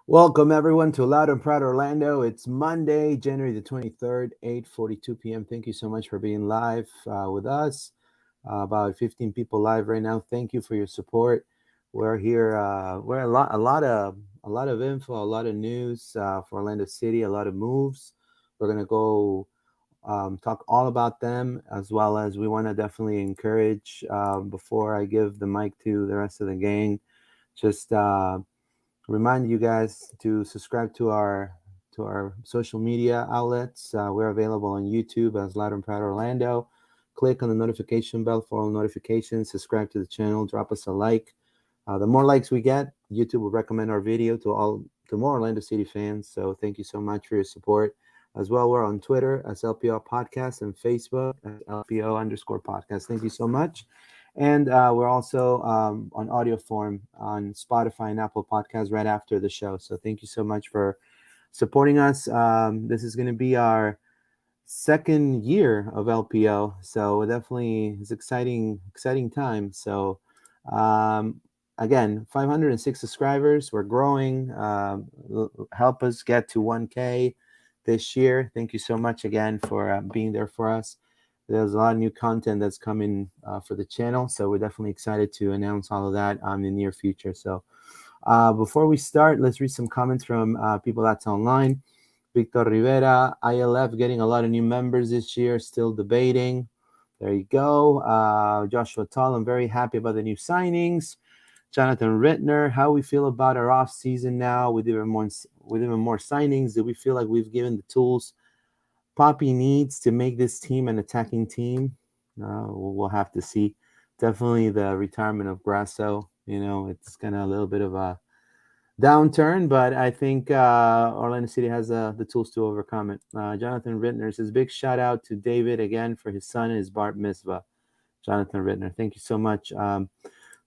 Welcome everyone to Loud and Proud Orlando. It's Monday, January the 23rd, 8:42 p.m. Thank you so much for being live with us. About 15 people live right now. Thank you for your support. We're here. We're a lot of info, a lot of news for Orlando City, a lot of moves. We're gonna go talk all about them, as well as we want to definitely encourage. Before I give the mic to the rest of the gang, just remind you guys to subscribe to our social media outlets. We're available on YouTube as Loud and Proud Orlando. Click on the notification bell for all notifications. Subscribe to the channel. Drop us a like. The more likes we get, YouTube will recommend our video to more Orlando City fans. So thank you so much for your support. As well, we're on Twitter as LPO Podcast and Facebook as LPO_podcast. Thank you so much. And we're also on audio form on Spotify and Apple Podcasts right after the show. So thank you so much for supporting us. This is going to be our second year of LPO, so definitely it's exciting time. So um, again, 506 subscribers. We're growing. Help us get to 1K this year. Thank you so much again for being there for us. There's a lot of new content that's coming for the channel, so we're definitely excited to announce all of that in the near future. So before we start, let's read some comments from people that's online. Victor Rivera, ILF getting a lot of new members this year, still debating. There you go. Joshua Tall, I'm very happy about the new signings. Jonathan Rittner, how we feel about our off season now with even more signings. Do we feel like we've given the tools Poppy needs to make this team an attacking team? We'll have to see. Definitely the retirement of Grasso. It's kind of a little bit of a downturn, but I think Orlando City has the tools to overcome it. Jonathan Rittner says, big shout out to David again for his son and his bar mitzvah. Jonathan Rittner, thank you so much.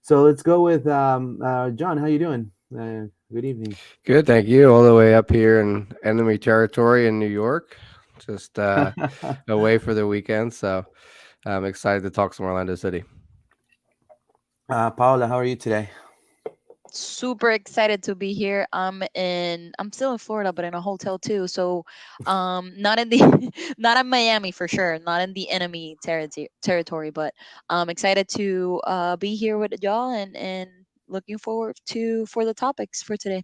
So let's go with John. How you doing? Good evening. Good, thank you. All the way up here in enemy territory in New York, just away for the weekend. So I'm excited to talk some Orlando City. Paola, how are you today? Super excited to be here. I'm still in Florida, but in a hotel too. So not in the not in Miami for sure, not in the enemy territory, but I'm excited to be here with y'all and looking forward to for the topics for today.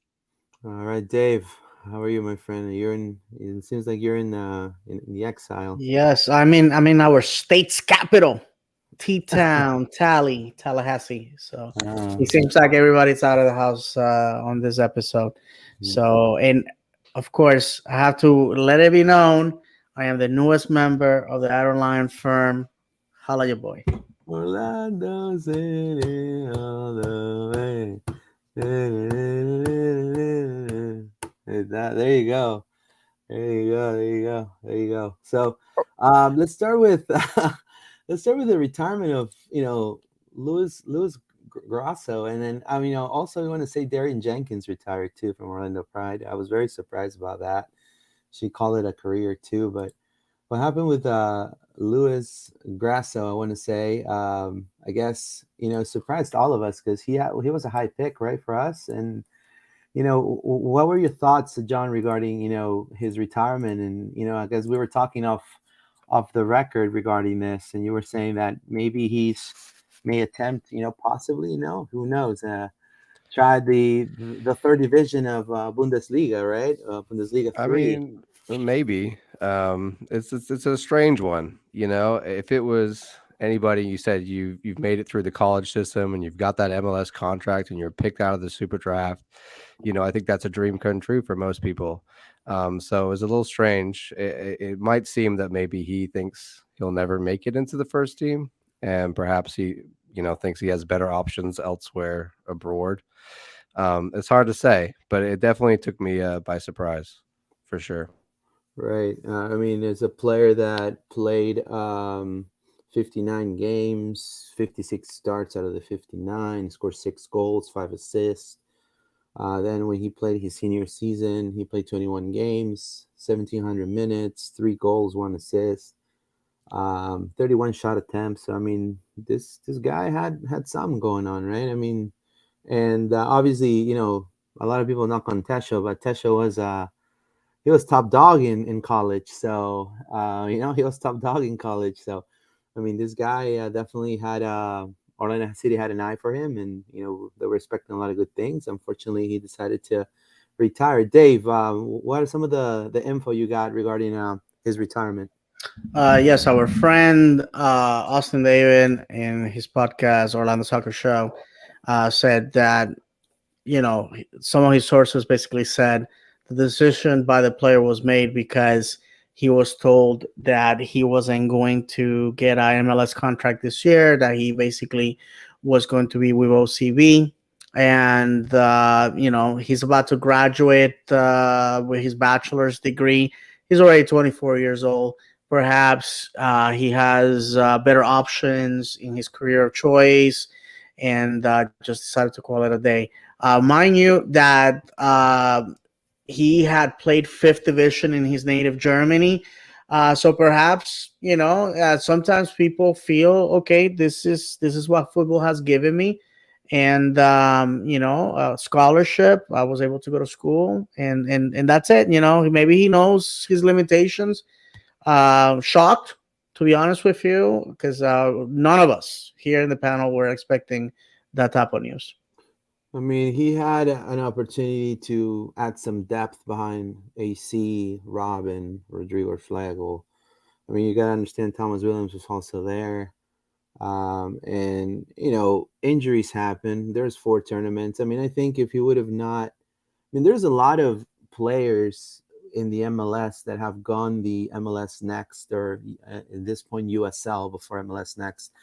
All right, Dave. How are you, my friend? You're in. It seems like you're in the exile. Yes, I'm in our state's capital, T-Town, Tallahassee. So Uh, it seems like everybody's out of the house on this episode. So, and of course, I have to let it be known I am the newest member of the airline firm. Holla, your boy. Orlando City all the way. There you go. There you go. There you go. There you go. So, let's start with let's start with the retirement of Louis Grasso, and then also we want to say Darian Jenkins retired too from Orlando Pride. I was very surprised about that. She called it a career too, but what happened with Louis Grasso, I want to say, I guess surprised all of us because he was a high pick, right, for us. And what were your thoughts, John, regarding his retirement? And I guess we were talking off the record regarding this, and you were saying that maybe he's may attempt, possibly, who knows, try the third division of Bundesliga, right? Bundesliga I three. mean, maybe it's a strange one. If it was anybody, you said you've made it through the college system and you've got that MLS contract and you're picked out of the super draft. I think that's a dream come true for most people. So it was a little strange. It might seem that maybe he thinks he'll never make it into the first team, and perhaps he, thinks he has better options elsewhere abroad. It's hard to say, but it definitely took me by surprise, for sure. Right. I mean, as a player that played 59 games, 56 starts out of the 59, scored 6 goals, 5 assists. Then when he played his senior season, he played 21 games, 1,700 minutes, 3 goals, 1 assist, 31 shot attempts. So, I mean, this guy had something going on, right? I mean, and obviously, a lot of people knock on Tesho, but Tesho was he was top dog in college. So he was top dog in college. So I mean, this guy definitely had Orlando City had an eye for him, and they were expecting a lot of good things. Unfortunately, he decided to retire. Dave, what are some of the info you got regarding his retirement? Yes, our friend Austin David in his podcast Orlando Soccer Show said that some of his sources basically said the decision by the player was made because he was told that he wasn't going to get an MLS contract this year, that he basically was going to be with OCB. And, he's about to graduate with his bachelor's degree. He's already 24 years old. Perhaps he has better options in his career of choice and just decided to call it a day. Mind you, that he had played fifth division in his native Germany. So perhaps sometimes people feel okay. This is what football has given me, and scholarship. I was able to go to school, and that's it. Maybe he knows his limitations. Shocked, to be honest with you, because none of us here in the panel were expecting that type of news. I mean, he had an opportunity to add some depth behind AC, Robin, Rodrigo Schlegel. I mean, you got to understand Thomas Williams was also there. And, injuries happen. There's 4 tournaments. I mean, I think if he would have not, I mean, there's a lot of players in the MLS that have gone the MLS Next or at this point USL before MLS Next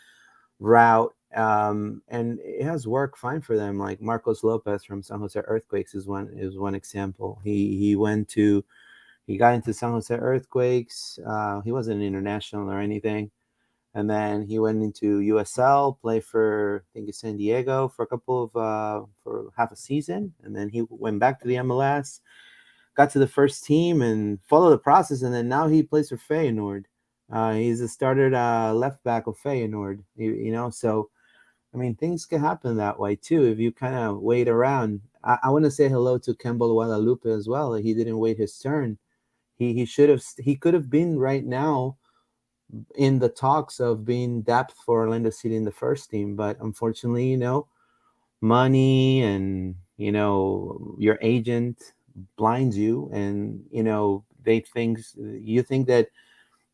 route, and it has worked fine for them. Like Marcos Lopez from San Jose Earthquakes is one example. He got into San Jose Earthquakes. He wasn't an international or anything, and then he went into USL, played for I think it's San Diego for a couple of for half a season, and then he went back to the MLS, got to the first team, and followed the process, and then now he plays for Feyenoord. He's a started left back of Feyenoord, so I mean, things can happen that way too if you kind of wait around. I want to say hello to Campbell Guadalupe as well. He didn't wait his turn. He could have been right now in the talks of being depth for Orlando City in the first team, but unfortunately, money and your agent blinds you, and you think that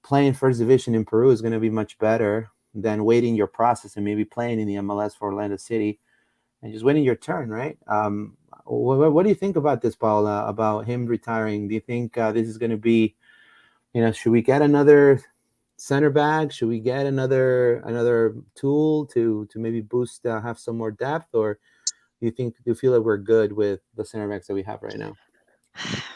playing first division in Peru is going to be much better than waiting your process and maybe playing in the MLS for Orlando City and just waiting your turn, right? What do you think about this, Paula, about him retiring? Do you think this is going to be, should we get another center back? Should we get another tool to maybe boost, have some more depth, or do you feel that we're good with the center backs that we have right now?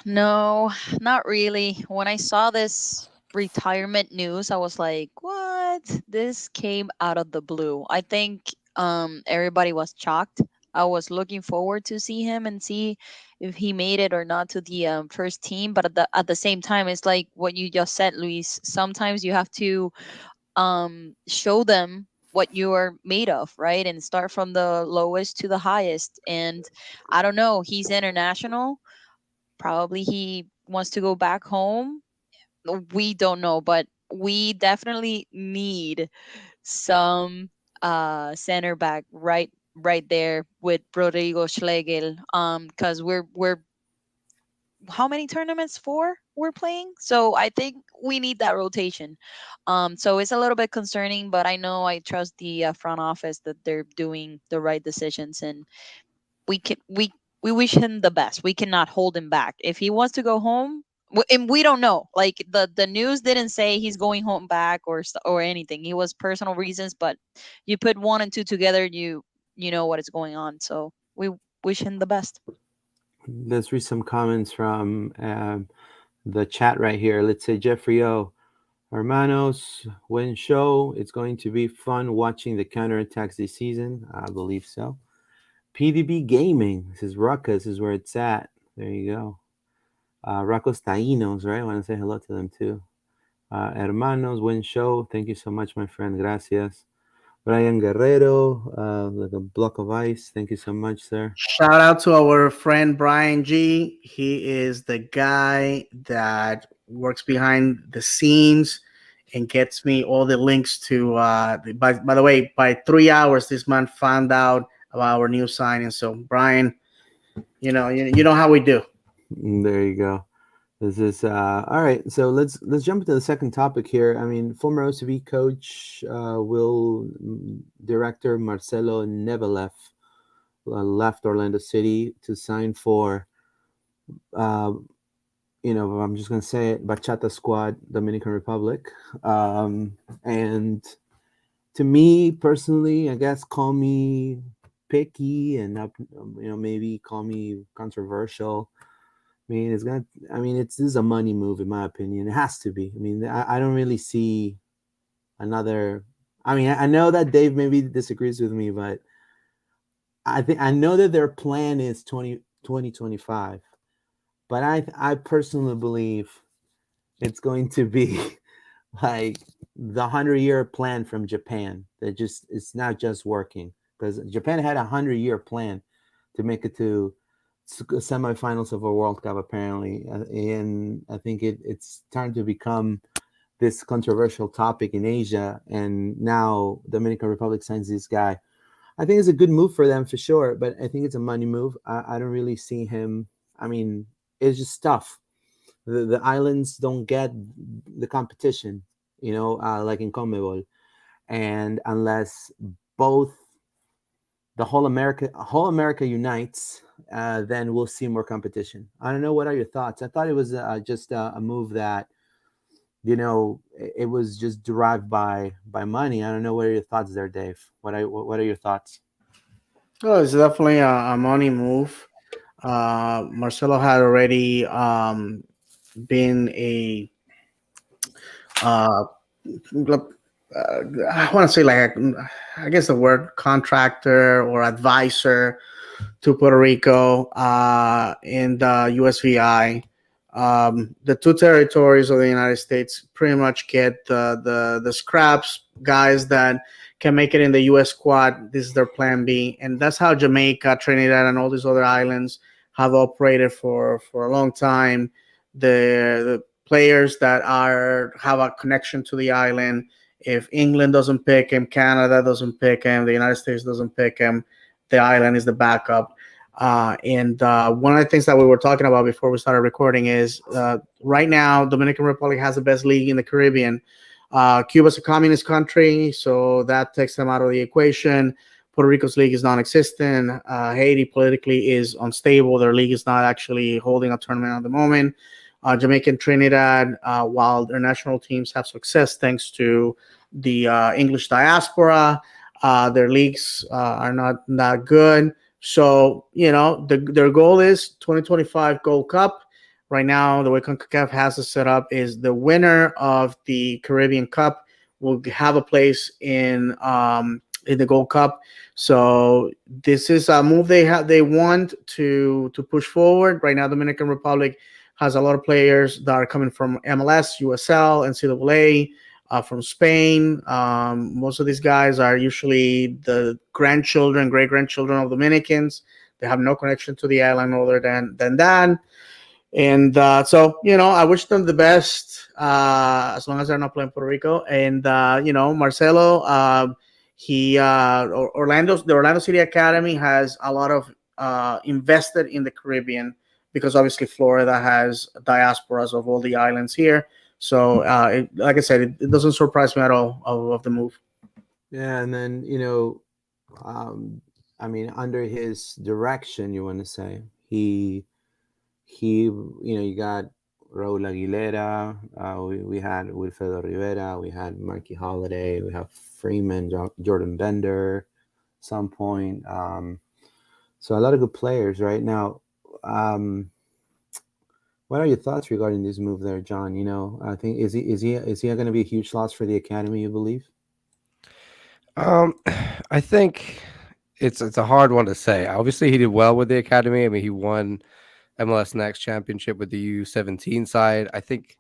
No, not really. When I saw this retirement news, I was like, "What? This came out of the blue." I think everybody was shocked. I was looking forward to see him and see if he made it or not to the first team, but at the same time, it's like what you just said, Luis. Sometimes you have to show them what you are made of, right? And start from the lowest to the highest. And I don't know, he's international. Probably he wants to go back home. We don't know, but we definitely need some center back right there with Rodrigo Schlegel. Because we're how many tournaments? 4 we're playing. So I think we need that rotation. So it's a little bit concerning, but I know I trust the front office that they're doing the right decisions, and we can we wish him the best. We cannot hold him back. If he wants to go home, and we don't know. Like the news didn't say he's going home back or anything. It was personal reasons, but you put 1 and 2 together, you know what is going on. So we wish him the best. Let's read some comments from the chat right here. Let's say Jeffrey O. Hermanos, when show, it's going to be fun watching the counterattacks this season. I believe so. PDB Gaming, this is Ruckus, is where it's at. There you go. Ruckus Tainos, right? I want to say hello to them too. Hermanos, when show, thank you so much, my friend. Gracias. Brian Guerrero, like a block of ice. Thank you so much, sir. Shout out to our friend Brian G. He is the guy that works behind the scenes and gets me all the links to. By the way, by 3 hours, this man found out about our new signing. So Brian, you know how we do. There you go. This is all right. So let's jump into the second topic here. I mean, former OCB coach, will director Marcelo Nevelev left Orlando City to sign for, uh, I'm just gonna say it, Bachata Squad, Dominican Republic, and to me personally, I guess call me picky and maybe call me controversial. I mean, it's gonna. I mean, this is a money move, in my opinion. It has to be. I mean, I don't really see another. I mean, I know that Dave maybe disagrees with me, but I know that their plan is 2025, but I personally believe it's going to be like the 100-year plan from Japan. That just it's not just working, because Japan had a 100-year plan to make it to semifinals of a World Cup, apparently, and I think it's time to become this controversial topic in Asia. And now Dominican Republic signs this guy. I think it's a good move for them for sure, but I think it's a money move. I don't really see him. I mean, it's just tough. The islands don't get the competition, like in CONMEBOL, and unless both the whole America unites, then we'll see more competition. I don't know. What are your thoughts? I thought it was just a move that, it was just derived by money. I don't know. What are your thoughts there, Dave? What are your thoughts? Oh, it's definitely a money move. Marcelo had already been a uh, I want to say I guess the word contractor or advisor to Puerto Rico in the USVI. The two territories of the United States pretty much get the scraps guys that can make it in the U.S. squad. This is their plan B, and that's how Jamaica, Trinidad, and all these other islands have operated for a long time. The players that have a connection to the island. If England doesn't pick him, Canada doesn't pick him, the United States doesn't pick him, the island is the backup. And one of the things that we were talking about before we started recording is right now, Dominican Republic has the best league in the Caribbean. Cuba's a communist country, so that takes them out of the equation. Puerto Rico's league is non-existent. Haiti politically is unstable. Their league is not actually holding a tournament at the moment. Jamaica and Trinidad, while their national teams have success thanks to the English diaspora, their leagues are not that good. So, their goal is 2025 Gold Cup. Right now, the way CONCACAF has it set up is the winner of the Caribbean Cup will have a place in the Gold Cup. So this is a move they want to push forward. Right now, Dominican Republic has a lot of players that are coming from MLS, USL, NCAA, from Spain. Most of these guys are usually the grandchildren, great grandchildren of Dominicans. They have no connection to the island other than that. And so, I wish them the best as long as they're not playing Puerto Rico. And, Marcelo, the Orlando City Academy has a lot of invested in the Caribbean because obviously Florida has diasporas of all the islands here. So, like I said, it doesn't surprise me at all of the move. Yeah, and then I mean, under his direction, you want to say he you got Raul Aguilera, we had Wilfredo Rivera, we had Marky Holiday, we have Freeman, Jordan Bender, some point. So a lot of good players right now. What are your thoughts regarding this move there, John? I think is he going to be a huge loss for the academy, you believe? I think it's a hard one to say. Obviously, he did well with the academy. I mean, he won MLS Next Championship with the U17 side. I think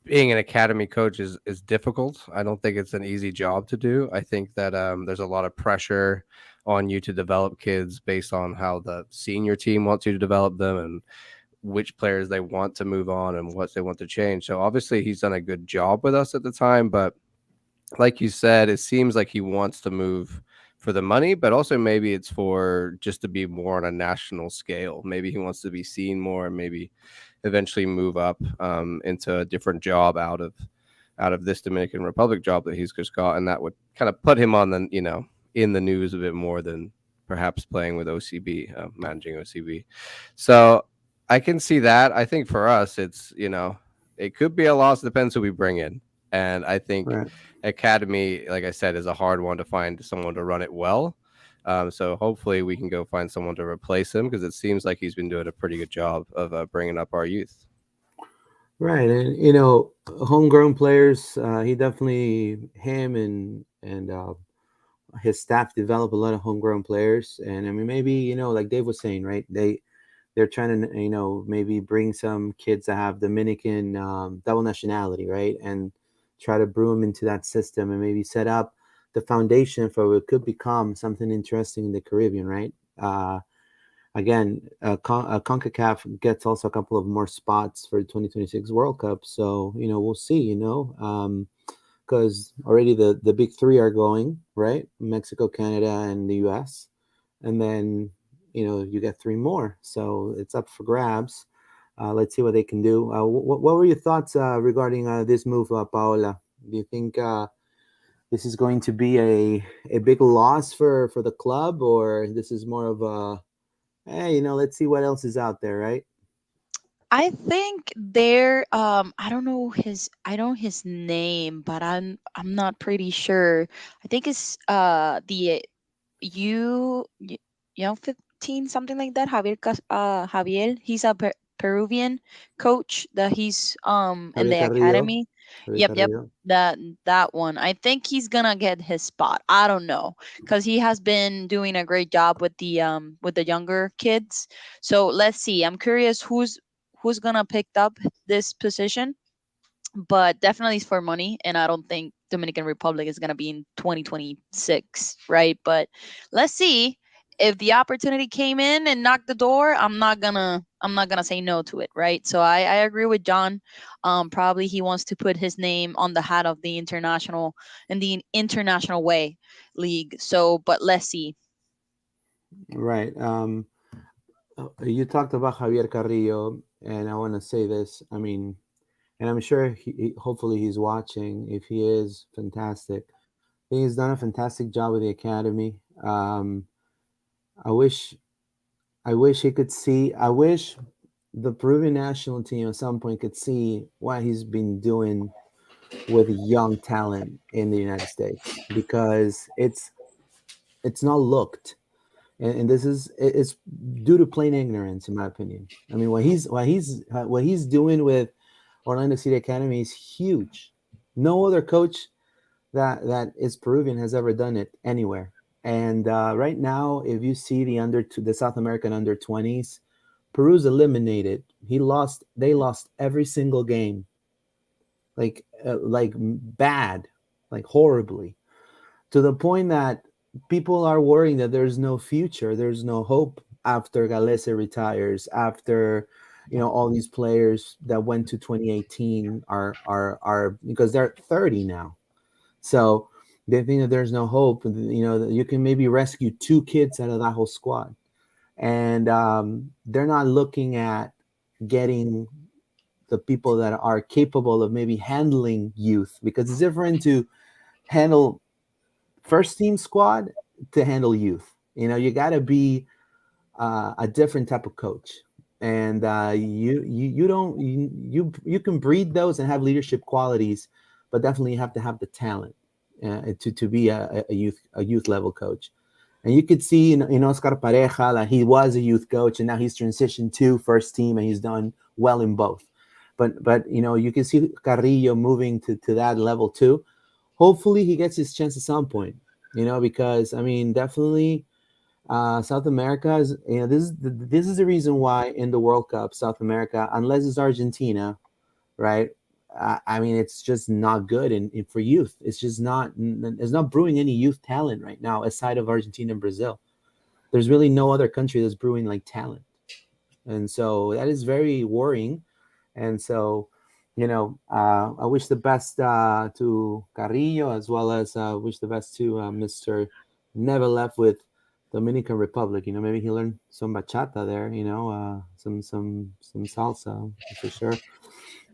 being an academy coach is difficult. I don't think it's an easy job to do. I think that there's a lot of pressure on you to develop kids based on how the senior team wants you to develop them and which players they want to move on and what they want to change. So obviously he's done a good job with us at the time, but like you said, it seems like he wants to move for the money, but also maybe it's for just to be more on a national scale. Maybe he wants to be seen more, and maybe eventually move up into a different job out of this Dominican Republic job that he's just got, and that would kind of put him on the in the news a bit more than perhaps playing with OCB, managing OCB. So I can see that. I think for us, it's it could be a loss. Depends who we bring in, and I think Right. academy, like I said, is a hard one to find someone to run it well. So hopefully we can go find someone to replace him because it seems like he's been doing a pretty good job of bringing up our youth. Right, and homegrown players. He definitely him and his staff develop a lot of homegrown players, and I mean maybe like Dave was saying, right? They're trying to maybe bring some kids that have Dominican double nationality, right, and try to brew them into that system and maybe set up the foundation for what could become something interesting in the Caribbean, right? Again, CONCACAF gets also a couple of more spots for the 2026 World Cup, so we'll see. Because already the big three are going, right? Mexico, Canada, and the U.S., and then you get three more, so it's up for grabs. Let's see what they can do. What were your thoughts regarding this move, Paola? Do you think this is going to be a big loss for the club, or this is more of a hey, let's see what else is out there, right? I think there I don't his name, but I'm not pretty sure. I think it's the you you 15 something like that. Javier, he's a Peruvian coach that he's in Javier the Carrillo. academy. Javier Yep, Carrillo. that one. I think he's gonna get his spot. I don't know, because he has been doing a great job with the younger kids. So let's see. I'm curious who's gonna pick up this position, but definitely it's for money, and I don't think Dominican Republic is gonna be in 2026, right? But let's see. If the opportunity came in and knocked the door, I'm not gonna say no to it, right? So I agree with John. Probably he wants to put his name on the hat of the international way league. So, but let's see. Right. You talked about Javier Carrillo, and I want to say this. I mean, and I'm sure hopefully he's watching. If he is, fantastic. I think he's done a fantastic job with the academy. I wish, I wish he could see. I wish the Peruvian national team at some point could see what he's been doing with young talent in the United States, because it's not looked, and this is it's due to plain ignorance, in my opinion. I mean, what he's doing with Orlando City Academy is huge. No other coach that is Peruvian has ever done it anywhere. And right now, if you see the South American under 20s, Peru's eliminated. They lost every single game, like bad, like horribly, to the point that people are worrying that there's no future, there's no hope after Galese retires, after all these players that went to 2018 are because they're 30 now. So they think that there's no hope. That you can maybe rescue two kids out of that whole squad, and they're not looking at getting the people that are capable of maybe handling youth, because it's different to handle first team squad to handle youth. You got to be a different type of coach, and you don't you can breed those and have leadership qualities, but definitely you have to have the talent to be a youth level coach. And you could see in Oscar Pareja that he was a youth coach, and now he's transitioned to first team, and he's done well in both. But you can see Carrillo moving to that level too. Hopefully he gets his chance at some point, because I mean, definitely South America is, this is the reason why in the World Cup, South America, unless it's Argentina, right? I mean, it's just not good. And for youth, it's not brewing any youth talent right now, aside of Argentina and Brazil. There's really no other country that's brewing like talent. And so that is very worrying. And so, I wish the best to Carrillo, as well as wish the best to Mr. Never Left with Dominican Republic. Maybe he learned some bachata there. Some salsa for sure.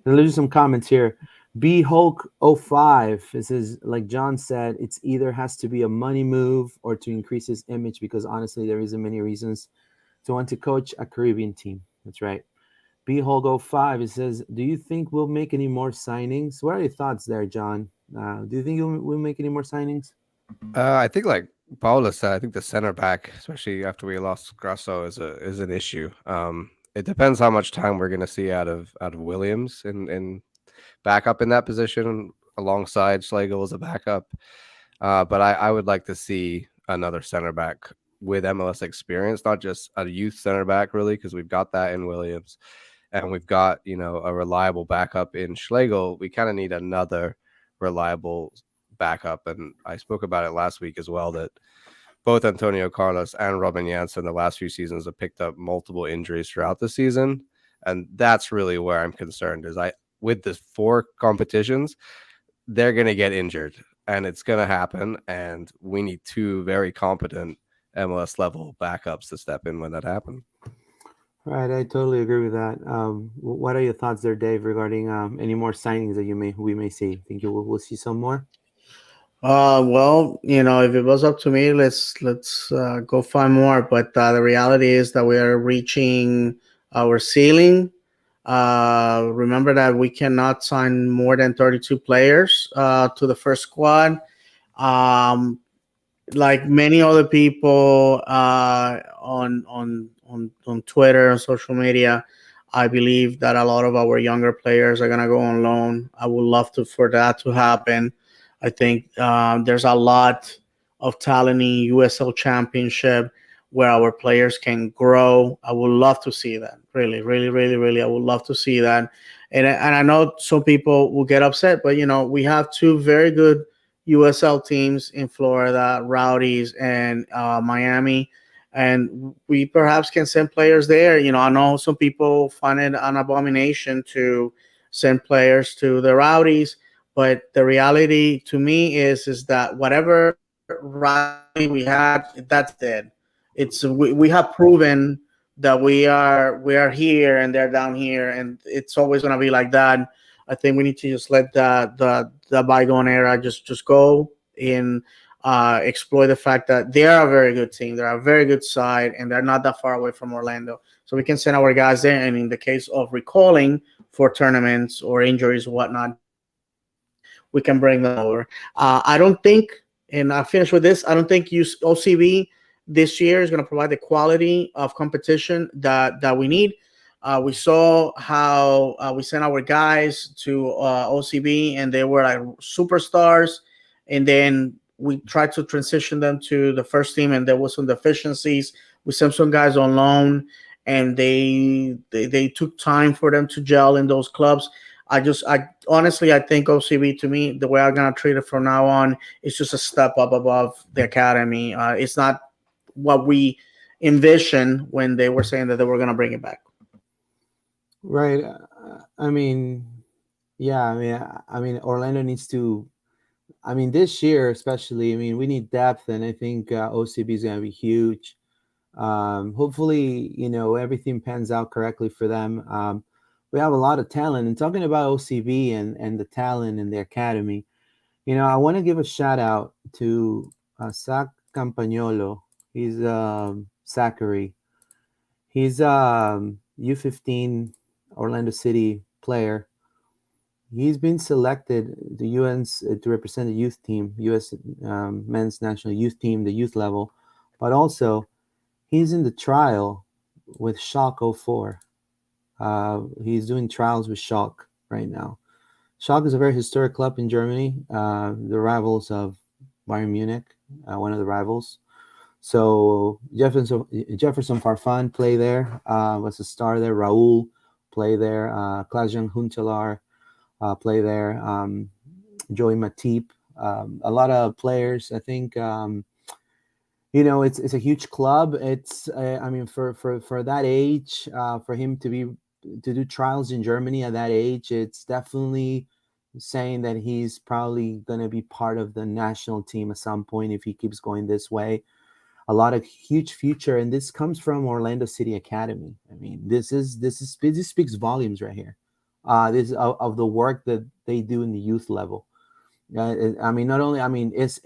And there's some comments here. B Hulk 05. This is like John said. It's either has to be a money move or to increase his image, because honestly, there isn't many reasons to want to coach a Caribbean team. That's right. B Hulk 05. It says, do you think we'll make any more signings? What are your thoughts there, John? Do you think we'll make any more signings? I think, like Paula said, I think the center back, especially after we lost Grasso, is an issue. It depends how much time we're going to see out of Williams in backup in that position alongside Schlegel as a backup. But I would like to see another center back with MLS experience, not just a youth center back, really, because we've got that in Williams and we've got, a reliable backup in Schlegel. We kind of need another reliable backup. And I spoke about it last week as well, that both Antonio Carlos and Robin Janssen the last few seasons have picked up multiple injuries throughout the season. And that's really where I'm concerned is with the 4 competitions, they're going to get injured and it's going to happen. And we need 2 very competent MLS level backups to step in when that happens. Right, I totally agree with that. What are your thoughts there, Dave, regarding any more signings that we may see? Think we'll see some more? Well, if it was up to me, let's go find more. But the reality is that we are reaching our ceiling. Remember that we cannot sign more than 32 players to the first squad. Like many other people on Twitter and social media, I believe that a lot of our younger players are gonna go on loan. I would love for that to happen. I think there's a lot of talent in USL Championship where our players can grow. I would love to see that. Really, really, really, really, I would love to see that. And I know some people will get upset, but we have 2 very good USL teams in Florida, Rowdies and Miami, and we perhaps can send players there. I know some people find it an abomination to send players to the Rowdies, but the reality to me is that whatever rivalry we had, that's dead. We have proven that we are here and they're down here, and it's always going to be like that. I think we need to just let the bygone era just go and exploit the fact that they are a very good team. They're a very good side, and they're not that far away from Orlando. So we can send our guys there, and in the case of recalling for tournaments or injuries or whatnot, we can bring them over. I don't think, and I'll finish with this, I don't think OCB this year is going to provide the quality of competition that we need. We saw how we sent our guys to OCB and they were like superstars, and then we tried to transition them to the first team and there was some deficiencies. We sent some guys on loan and they took time for them to gel in those clubs. I honestly think OCB, to me, the way I'm gonna treat it from now on, is just a step up above the academy. It's not what we envisioned when they were saying that they were gonna bring it back. Right. I mean, yeah. I mean, Orlando needs to. I mean, this year especially. I mean, we need depth, and I think OCB is going to be huge. Hopefully, everything pans out correctly for them. We have a lot of talent, and talking about OCB and the talent in the academy, I want to give a shout out to Zach Campagnolo. He's Zachary. He's U15 Orlando City player. He's been selected the UN's to represent the youth team, U.S. Men's National Youth Team, the youth level, but also he's in the trial with Schalke 04. He's doing trials with Schalke right now. Schalke is a very historic club in Germany, the rivals of Bayern Munich, one of the rivals. So Jefferson Farfan play there, was a star there. Raul play there. Klaas-Jan Huntelaar, play there. Joey Matip, a lot of players. I think it's a huge club. It's I mean for that age, for him to do trials in Germany at that age, it's definitely saying that he's probably going to be part of the national team at some point if he keeps going this way. A lot of huge future, and this comes from Orlando City Academy. I mean, this speaks volumes right here. This of the work that they do in the youth level. I mean, not only, I mean, it's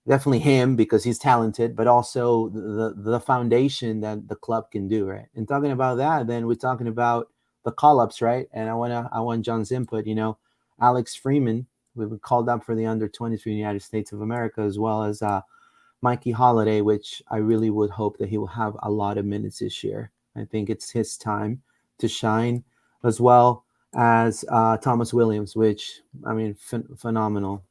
definitely him because he's talented, but also the foundation that the club can do, right? And talking about that, then we're talking about the call-ups, right? And I want John's input. Alex Freeman, we were called up for the under-20 for the United States of America, as well as Mikey Holiday, which I really would hope that he will have a lot of minutes this year. I think it's his time to shine, as well as Thomas Williams, which, I mean, phenomenal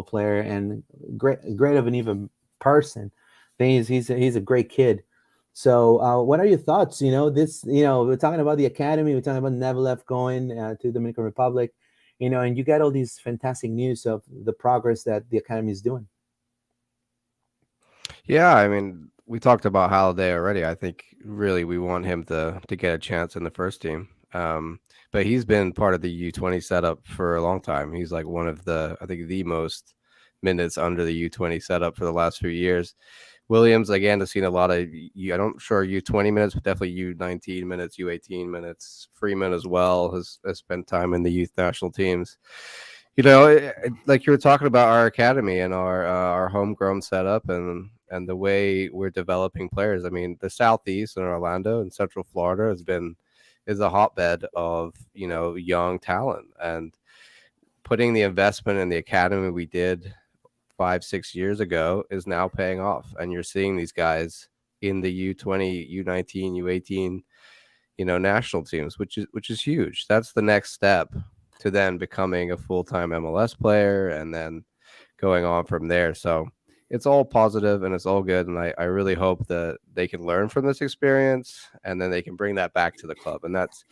player and great of an even person. I think he's a great kid. So what are your thoughts? We're talking about the academy, we're talking about Nevelef going to Dominican Republic, and you get all these fantastic news of the progress that the academy is doing. Yeah, I mean, we talked about Holiday already. I think really we want him to get a chance in the first team. But he's been part of the U20 setup for a long time. He's like one of I think the most minutes under the U20 setup for the last few years. Williams, again, has seen a lot of, I'm not sure U20 minutes, but definitely U19 minutes, U18 minutes. Freeman as well has spent time in the youth national teams. Like you were talking about our academy and our homegrown setup and the way we're developing players. I mean, the Southeast and Orlando and Central Florida is a hotbed of, young talent, and putting the investment in the academy we did 5-6 years ago is now paying off. And you're seeing these guys in the U20, U19, U18, national teams, which is huge. That's the next step to then becoming a full-time MLS player and then going on from there. So it's all positive and it's all good. And I really hope that they can learn from this experience and then they can bring that back to the club. And that's,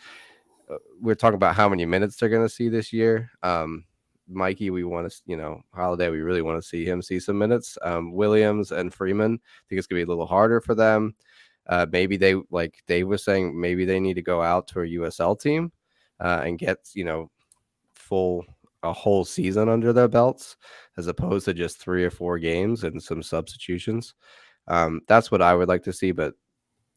we're talking about how many minutes they're going to see this year. Mikey, we want to, Holiday, we really want to see him see some minutes. Williams and Freeman, I think it's going to be a little harder for them. Maybe they, like Dave was saying, maybe they need to go out to a USL team and get, a whole season under their belts, as opposed to just 3 or 4 games and some substitutions. That's what I would like to see, but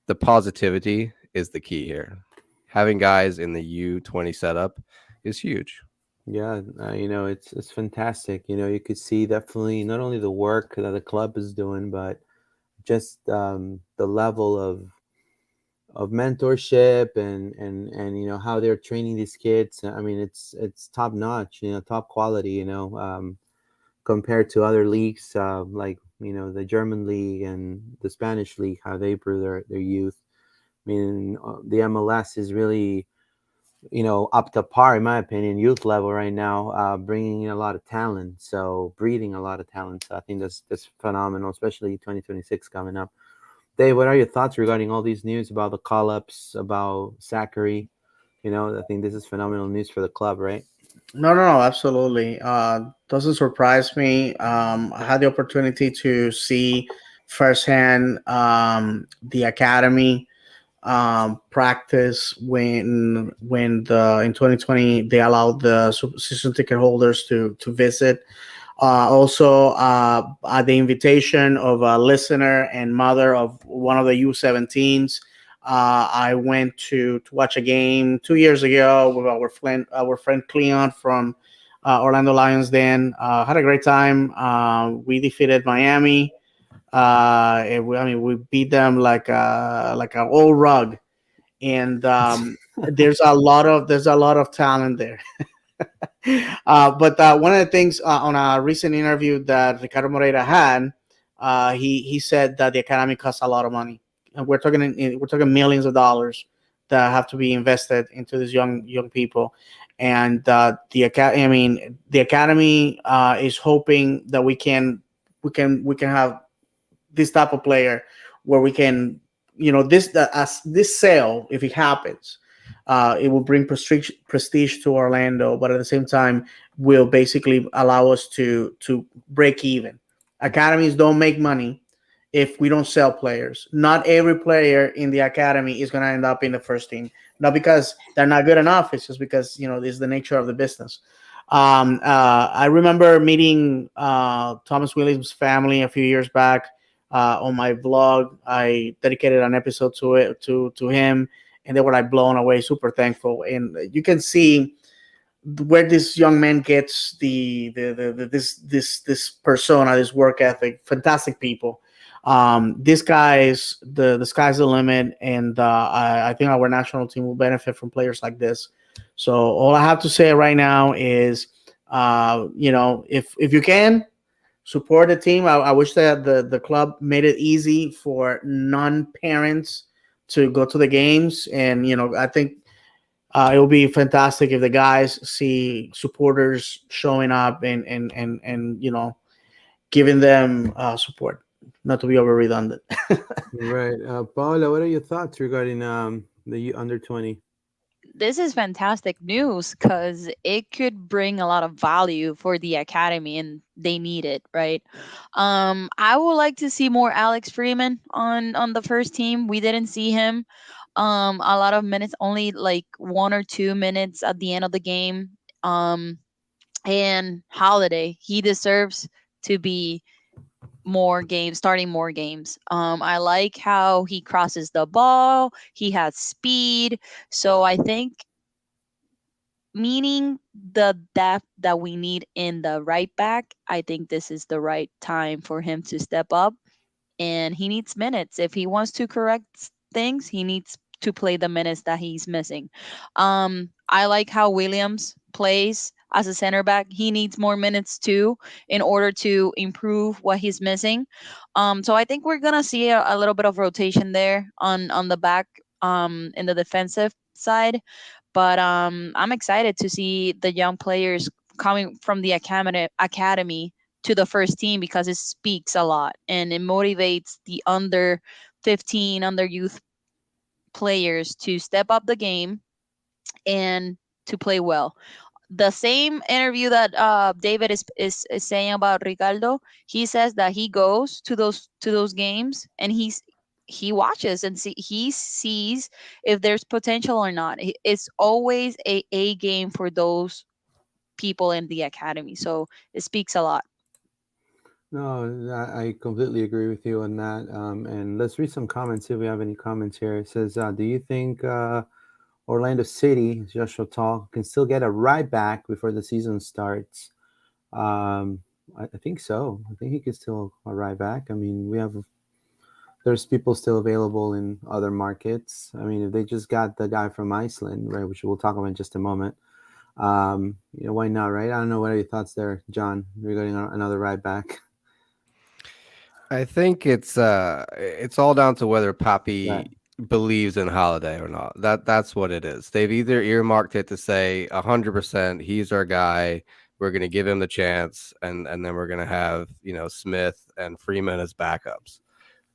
the positivity is the key here. Having guys in the U20 setup is huge. Yeah, it's fantastic. You could see definitely not only the work that the club is doing, but just the level of mentorship and how they're training these kids. I mean, it's top notch, top quality, compared to other leagues like the German league and the Spanish league, how they brew their youth. I mean, the MLS is really up to par, in my opinion, youth level right now, bringing in a lot of talent, so breeding a lot of talent. So I think that's phenomenal, especially 2026 coming up. Dave, what are your thoughts regarding all these news about the call-ups, about Zachary? I think this is phenomenal news for the club, right? No, absolutely. Doesn't surprise me. I had the opportunity to see firsthand the academy practice when in 2020 they allowed the season ticket holders to visit. Also, at the invitation of a listener and mother of one of the U17s, I went to watch a game 2 years ago with our friend Cleon from Orlando Lions. Then had a great time. We defeated Miami. We beat them like an old rug, and there's a lot of talent there. But one of the things on a recent interview that Ricardo Moreira had, he said that the academy costs a lot of money, and we're talking millions of dollars that have to be invested into these young people. And the academy is hoping that we can have this type of player where we can, this sale, if it happens, It will bring prestige to Orlando, but at the same time, will basically allow us to break even. Academies don't make money if we don't sell players. Not every player in the academy is going to end up in the first team. Not because they're not good enough. It's just because this is the nature of the business. I remember meeting Thomas Williams' family a few years back on my vlog. I dedicated an episode to it to him, and they were like blown away, super thankful. And you can see where this young man gets the this persona, this work ethic. Fantastic people. This guy's the sky's the limit, and I think our national team will benefit from players like this. So all I have to say right now is, if you can support the team, I wish that the club made it easy for non-parents to go to the games, and I think it will be fantastic if the guys see supporters showing up and giving them support. Not to be over redundant. Right. Paola, what are your thoughts regarding the under 20? This is fantastic news because it could bring a lot of value for the academy and they need it, right? I would like to see more Alex Freeman on the first team. We didn't see him a lot of minutes, only like 1 or 2 minutes at the end of the game. And Holiday, he deserves to be more games, starting more games. I like how he crosses the ball. He has speed. So I think, meaning the depth that we need in the right back, I think this is the right time for him to step up, and he needs minutes. If he wants to correct things, he needs to play the minutes that he's missing. I like how Williams plays as a center back. He needs more minutes too in order to improve what he's missing. So I think we're gonna see a little bit of rotation there on the back, in the defensive side. But I'm excited to see the young players coming from the academy to the first team, because it speaks a lot and it motivates the under 15, under youth players to step up the game and to play well. The same interview that David is saying about Ricardo, he says that he goes to those games and he watches and he sees if there's potential or not. It's always a game for those people in the academy, so it speaks a lot. No, I completely agree with you on that. And let's read some comments, see if we have any comments here. It says, do you think Orlando City, Joshua Tall, can still get a right back before the season starts? I think so. I think he could still arrive back. I mean, there's people still available in other markets. I mean, if they just got the guy from Iceland, right, which we'll talk about in just a moment, why not, right? I don't know. What are your thoughts there, John, regarding another right back? I think it's all down to whether Papi Right. believes in Holiday or not. That's what it is. They've either earmarked it to say 100% he's our guy. We're going to give him the chance, and then we're going to have Smith and Freeman as backups,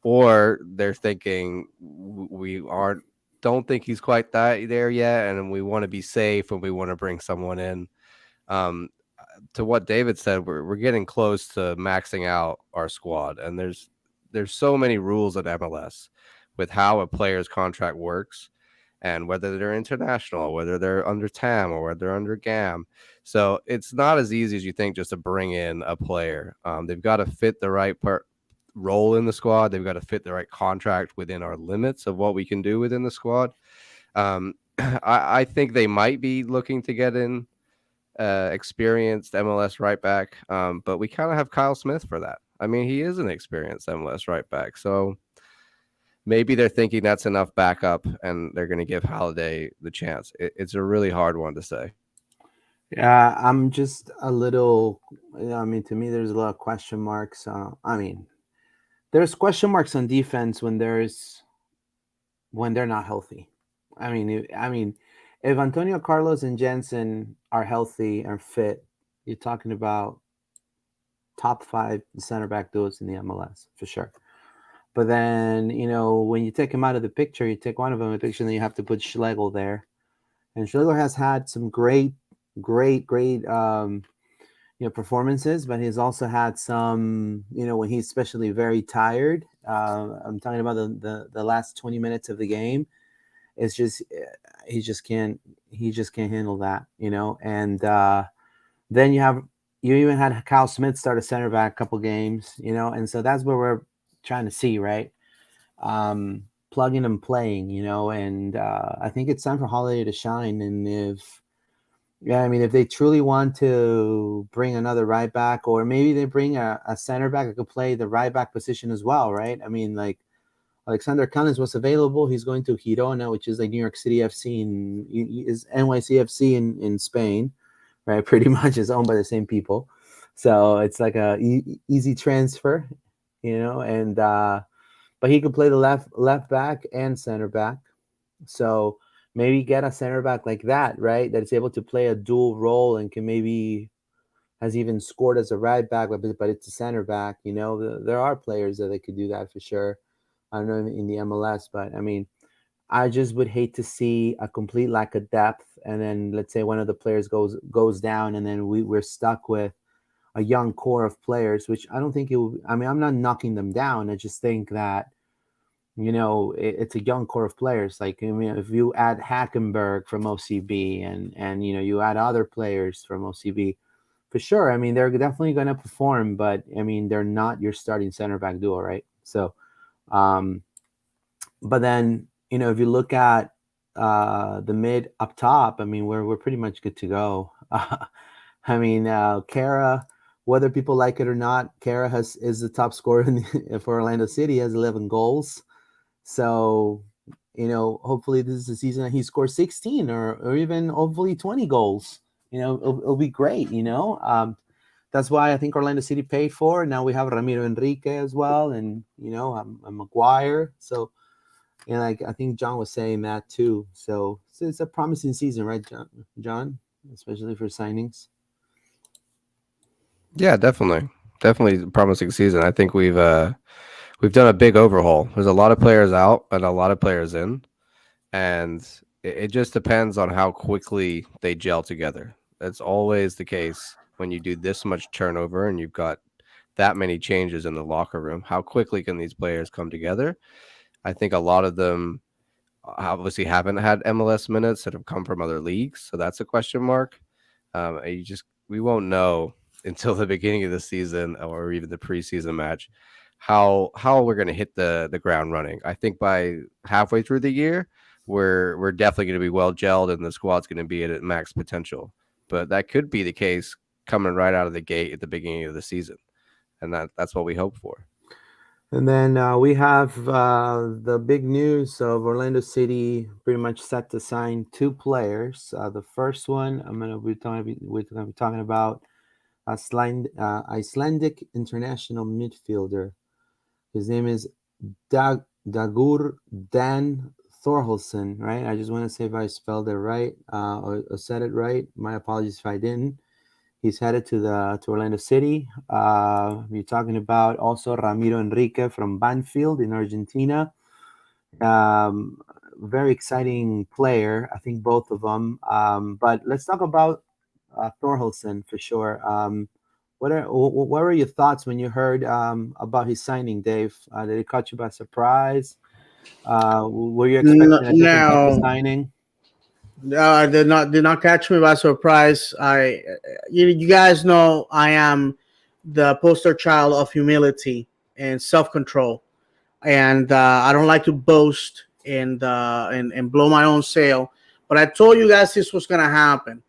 or they're thinking don't think he's quite there yet, and we want to be safe and we want to bring someone in. To what David said, we're getting close to maxing out our squad, and there's so many rules at MLS with how a player's contract works, and whether they're international, whether they're under TAM or whether they're under GAM. So it's not as easy as you think just to bring in a player. They've got to fit the right role in the squad. They've got to fit the right contract within our limits of what we can do within the squad. I think they might be looking to get in experienced MLS right back, but we kind of have Kyle Smith for that. I mean, he is an experienced MLS right back, so maybe they're thinking that's enough backup and they're going to give Holiday the chance. It's a really hard one to say. Yeah, I'm just a little, I mean, to me, there's a lot of question marks. I mean, there's question marks on defense when they're not healthy. I mean, if Antonio Carlos and Jensen are healthy and fit, you're talking about top 5 center back duos in the MLS for sure. But then, when you take him out of the picture, you take one of them in the picture, and then you have to put Schlegel there. And Sugar has had some great, great performances, but he's also had some, when he's especially very tired. I'm talking about the last 20 minutes of the game. It's just he just can't handle that, And then you even had Kyle Smith start a center back a couple games, and so that's where we're trying to see, right? Plugging and playing, and I think it's time for Holiday to shine. And if they truly want to bring another right back, or maybe they bring a center back that could play the right back position as well, right? I mean, like Alexander Collins was available. He's going to Girona, which is like New York City FC is NYCFC in Spain, right? Pretty much is owned by the same people. So it's like a easy transfer, and but he could play the left back and center back. So maybe get a center back like that, right? That is able to play a dual role and can maybe has even scored as a right back, but it's a center back. There are players that they could do that for sure. I don't know in the MLS, but I mean, I just would hate to see a complete lack of depth, and then let's say one of the players goes down, and then we're stuck with a young core of players, which I don't think it will. I mean, I'm not knocking them down. I just think that it's a young core of players. Like, I mean, if you add Hackenberg from OCB and you add other players from OCB, for sure. I mean, they're definitely going to perform, but I mean, they're not your starting center back duo, right? So, but then if you look at the mid up top, I mean, we're pretty much good to go. I mean, Kara, whether people like it or not, Kara is the top scorer for Orlando City, has 11 goals. So, hopefully this is the season that he scores 16 or even hopefully 20 goals. It'll be great, That's why I think Orlando City paid for. Now we have Ramiro Enrique as well, and I'm McGuire. So, I think John was saying that too. So it's a promising season, right, John? Especially for signings. Yeah, definitely a promising season. I think we've done a big overhaul. There's a lot of players out and a lot of players in, and it just depends on how quickly they gel together. That's always the case when you do this much turnover and you've got that many changes in the locker room. How quickly can these players come together? I think a lot of them obviously haven't had MLS minutes that have come from other leagues, so that's a question mark. We won't know until the beginning of the season or even the preseason match how we're going to hit the ground running. I think by halfway through the year, we're definitely going to be well gelled and the squad's going to be at max potential. But that could be the case coming right out of the gate at the beginning of the season, and that's what we hope for. And then we have the big news of Orlando City pretty much set to sign 2 players. The first one we're going to be talking about Icelandic international midfielder. His name is Dagur Dan Thorhallson, right? I just want to say if I spelled it right or said it right. My apologies if I didn't. He's headed to Orlando City. We're talking about also Ramiro Enrique from Banfield in Argentina. Very exciting player, I think both of them. But let's talk about Thorhallson for sure. What were your thoughts when you heard about his signing, Dave? Did it catch you by surprise? Were you expecting a different type of signing? Did not catch me by surprise. You guys know I am the poster child of humility and self-control, and I don't like to boast and blow my own sail. But I told you guys this was gonna happen.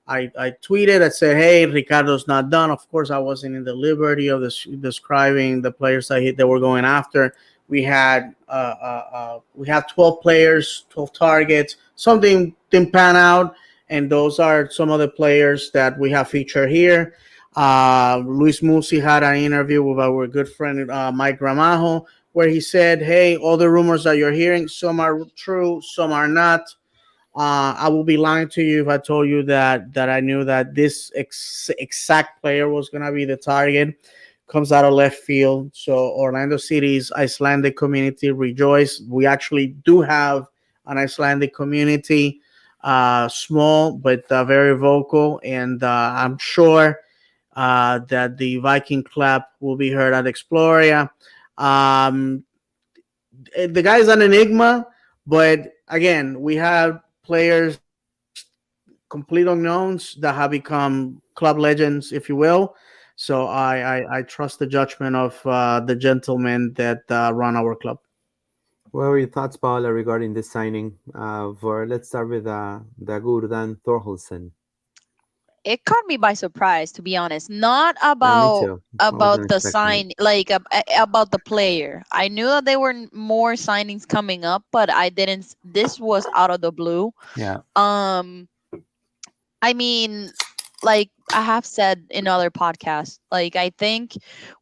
I tweeted. I said, "Hey, Ricardo's not done." Of course, I wasn't in the liberty of describing the players that were going after. We had 12 players, 12 targets. Something didn't pan out, and those are some of the players that we have featured here. Luis Musi had an interview with our good friend Mike Gramajo, where he said, "Hey, all the rumors that you're hearing, some are true, some are not. I will be lying to you if I told you that I knew that this exact player was going to be the target." Comes out of left field. So Orlando City's Icelandic community rejoice. We actually do have an Icelandic community small but very vocal, and I'm sure that the Viking clap will be heard at Exploria. Um, the guy's an enigma, but again, we have players complete unknowns that have become club legends, if you will. So I trust the judgment of the gentlemen that run our club. What were your thoughts, Paula, regarding this signing? For let's start with Dagur then Thorhallson. It caught me by surprise, to be honest. Not Yeah, me about too. I wasn't about the expecting it. sign, like about the player. I knew that there were more signings coming up, but I didn't. This was out of the blue. Yeah. Um, I mean, like I have said in other podcasts, like I think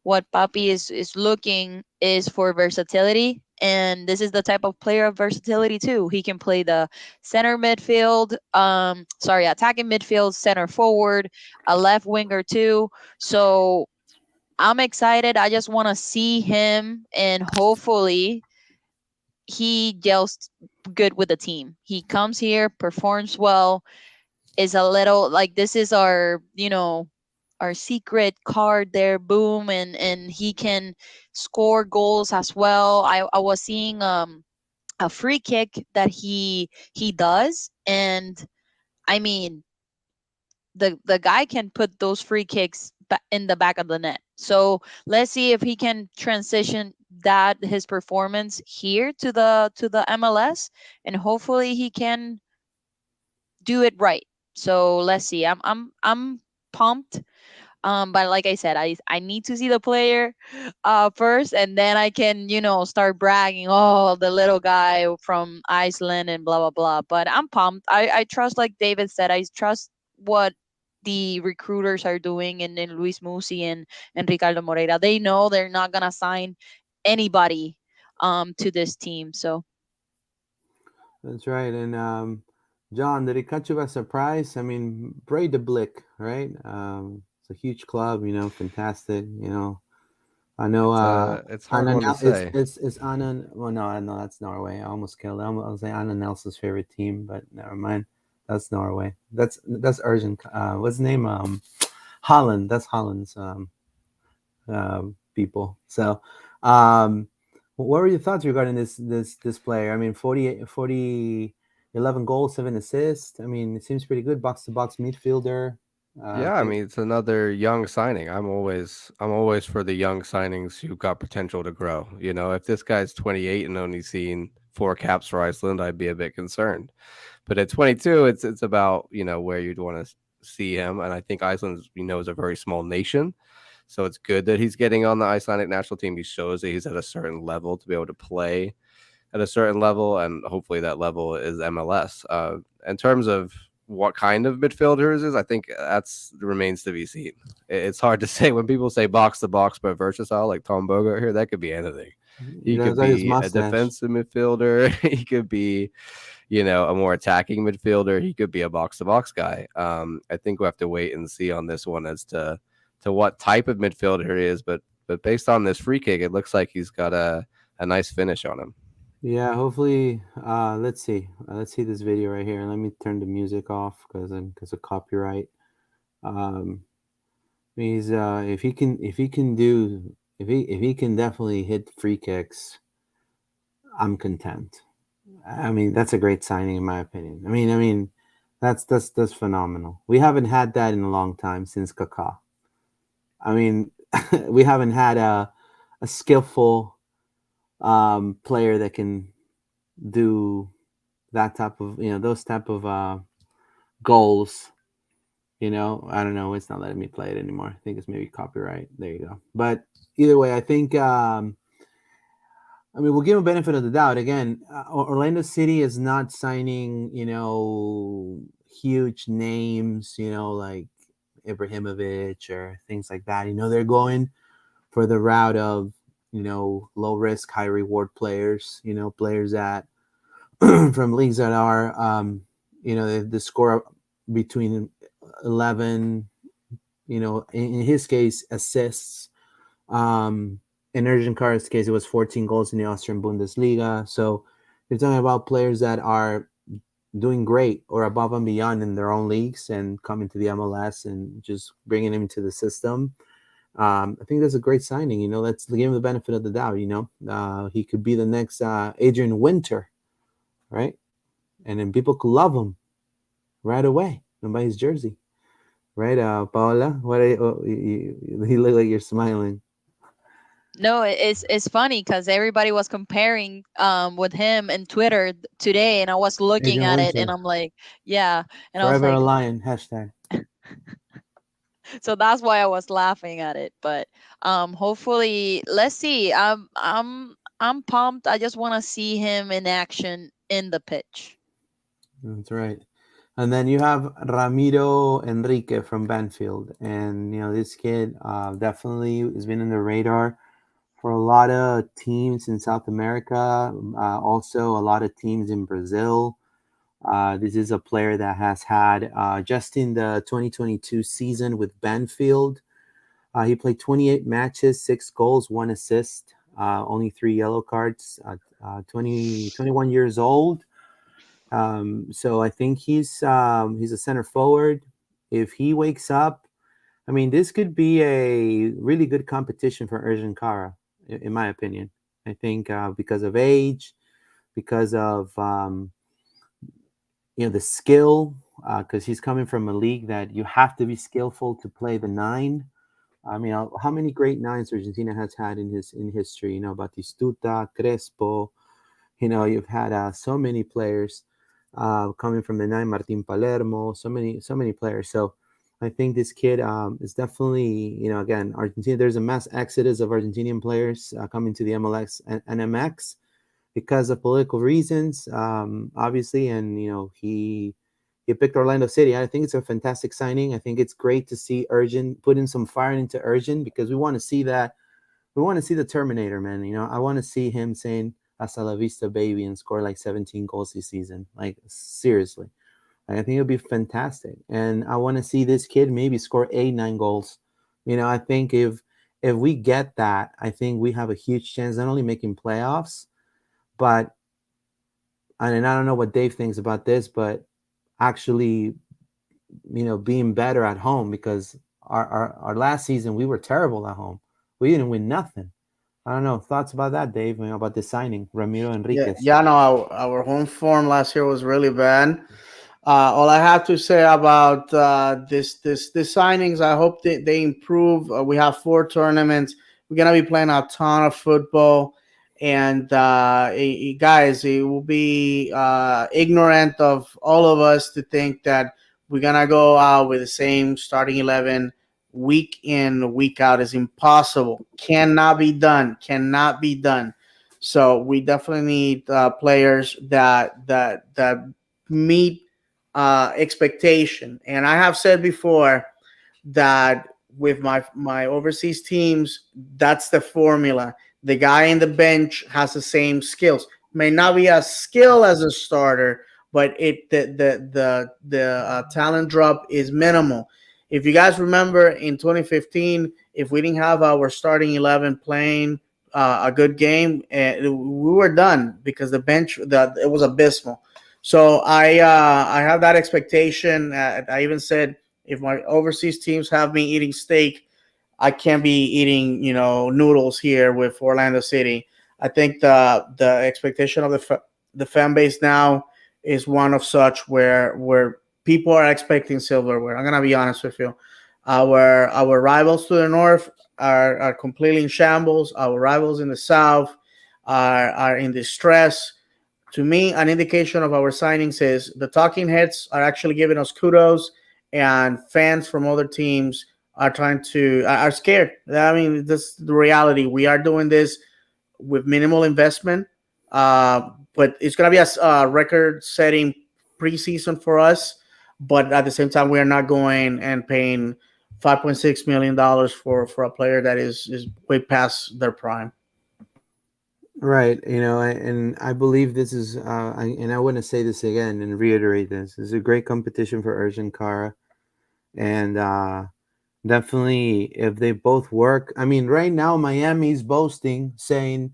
what Papi is looking is for versatility, and this is the type of player of versatility too. He can play the center midfield, attacking midfield, center forward, a left winger too. So I'm excited. I just want to see him, and hopefully he gels good with the team. He comes here, performs well, is a little like this is our our secret card there, boom, and he can score goals as well. I was seeing a free kick that he does, and I mean the guy can put those free kicks in the back of the net. So let's see if he can transition that his performance here to the MLS, and hopefully he can do it right. So let's see. I'm pumped. But like I said, I need to see the player first, and then I can start bragging. Oh, the little guy from Iceland and blah blah blah. But I'm pumped. I trust, like David said, I trust what the recruiters are doing, and Luis Musi and Ricardo Moreira. They know they're not gonna sign anybody to this team. So That's right. And John, did it catch you by surprise? I mean, Bray de Blick, right? It's a huge club, fantastic. I know It's a hard Anna one to say. is Anna. Well, no, that's Norway. I almost killed it. I was say Anna Nelson's favorite team, but never mind. That's Norway. That's Urgent. What's the name? Holland. That's Holland's people. So, what were your thoughts regarding this player? I mean, 11 goals, 7 assists. I mean, it seems pretty good. Box to box midfielder. Yeah, I mean, it's another young signing. I'm always for the young signings who got potential to grow. If this guy's 28 and only seen 4 caps for Iceland, I'd be a bit concerned. But at 22, it's about where you'd want to see him, and I think Iceland is a very small nation, so it's good that he's getting on the Icelandic national team. He shows that he's at a certain level to be able to play at a certain level, and hopefully that level is MLS. In terms of what kind of midfielders is, I think that's remains to be seen. It's hard to say when people say box to box but versatile, like Tom Bogart here. That could be anything. He That's could like his be a mustache. defensive midfielder. He could be, a more attacking midfielder. He could be a box to box guy. I think we'll have to wait and see on this one as to what type of midfielder he is. But based on this free kick, it looks like he's got a nice finish on him. Yeah, hopefully. Let's see. Let's see this video right here. Let me turn the music off because of copyright. He's if he can definitely hit free kicks, I'm content. I mean, that's a great signing in my opinion. I mean, that's phenomenal. We haven't had that in a long time since Kaká. I mean, we haven't had a skillful player that can do that type of those type of goals. I don't know. It's not letting me play it anymore. I think it's maybe copyright. There you go. But either way, I think we'll give him benefit of the doubt. Again, Orlando City is not signing huge names, like Ibrahimovic or things like that. They're going for the route of low risk, high reward players. Players that from leagues that are the score between 11, in his case, assists. In Urgent Car's case, it was 14 goals in the Austrian Bundesliga. So you're talking about players that are doing great or above and beyond in their own leagues and coming to the MLS and just bringing him into the system. I think that's a great signing. Let's give him the benefit of the doubt. He could be the next Adrian Winter, right? And then people could love him right away and buy his jersey, right? Paola, you look like you're smiling. No, it's funny because everybody was comparing with him in Twitter today, and I was looking Adrian at it, and Winter, I'm like, yeah, and I was forever a like, lion, hashtag. so that's why I was laughing at it. But hopefully, let's see. I'm pumped. I just want to see him in action in the pitch. That's right. And then you have Ramiro Enrique from Banfield. And, this kid definitely has been in the radar for a lot of teams in South America, also a lot of teams in Brazil. This is a player that has had, just in the 2022 season with Banfield, he played 28 matches, 6 goals, 1 assist, only 3 yellow cards, 21 years old. So I think he's a center forward. If he wakes up, I mean, this could be a really good competition for Erjan Kara, in my opinion. I think because of age, because of the skill, because he's coming from a league that you have to be skillful to play the 9. I mean, how many great 9s Argentina has had in history? Batistuta, Crespo. You've had so many players coming from the 9, Martin Palermo, so many players. So I think this kid is definitely, again, Argentina. There's a mass exodus of Argentinian players coming to the MLS and MX because of political reasons, obviously. And he picked Orlando City. I think it's a fantastic signing. I think it's great to see Urgent putting some fire into Urgent because we want to see that. We want to see the Terminator, man. I want to see him saying "Hasta la vista, baby" and score like 17 goals this season. Like, seriously. I think it'll be fantastic. And I want to see this kid maybe score 8-9 goals. I think if we get that, I think we have a huge chance not only making playoffs, but and I don't know what Dave thinks about this, but actually, being better at home because our last season we were terrible at home. We didn't win nothing. I don't know. Thoughts about that, Dave? About the signing, Ramiro Yeah, Enriquez. yeah. No, our home form last year was really bad. All I have to say about this signings, I hope they improve. We have 4 tournaments. We're gonna be playing a ton of football, and guys, it will be ignorant of all of us to think that we're gonna go out with the same starting 11 week in week out. Is impossible. Cannot be done. Cannot be done. So we definitely need players that meet expectation. And I have said before that with my overseas teams, that's the formula. The guy in the bench has the same skills. May not be as skill as a starter, but the talent drop is minimal. If you guys remember in 2015, if we didn't have our starting 11 playing a good game, we were done because the bench it was abysmal. So I have that expectation. I even said if my overseas teams have me eating steak, I can't be eating noodles here with Orlando City. I think the expectation of the fan base now is one of such where people are expecting silverware. I'm gonna be honest with you. Our rivals to the north are completely in shambles. Our rivals in the south are in distress. To me, an indication of our signings is the talking heads are actually giving us kudos, and fans from other teams are scared. I mean, this is the reality. We are doing this with minimal investment, but it's going to be a record-setting preseason for us. But at the same time, we are not going and paying $5.6 million for a player that is way past their prime. Right. And I believe this is, and I want to say this again and reiterate this. This is a great competition for Urgent Kara. And definitely, if they both work, I mean, right now, Miami's boasting, saying,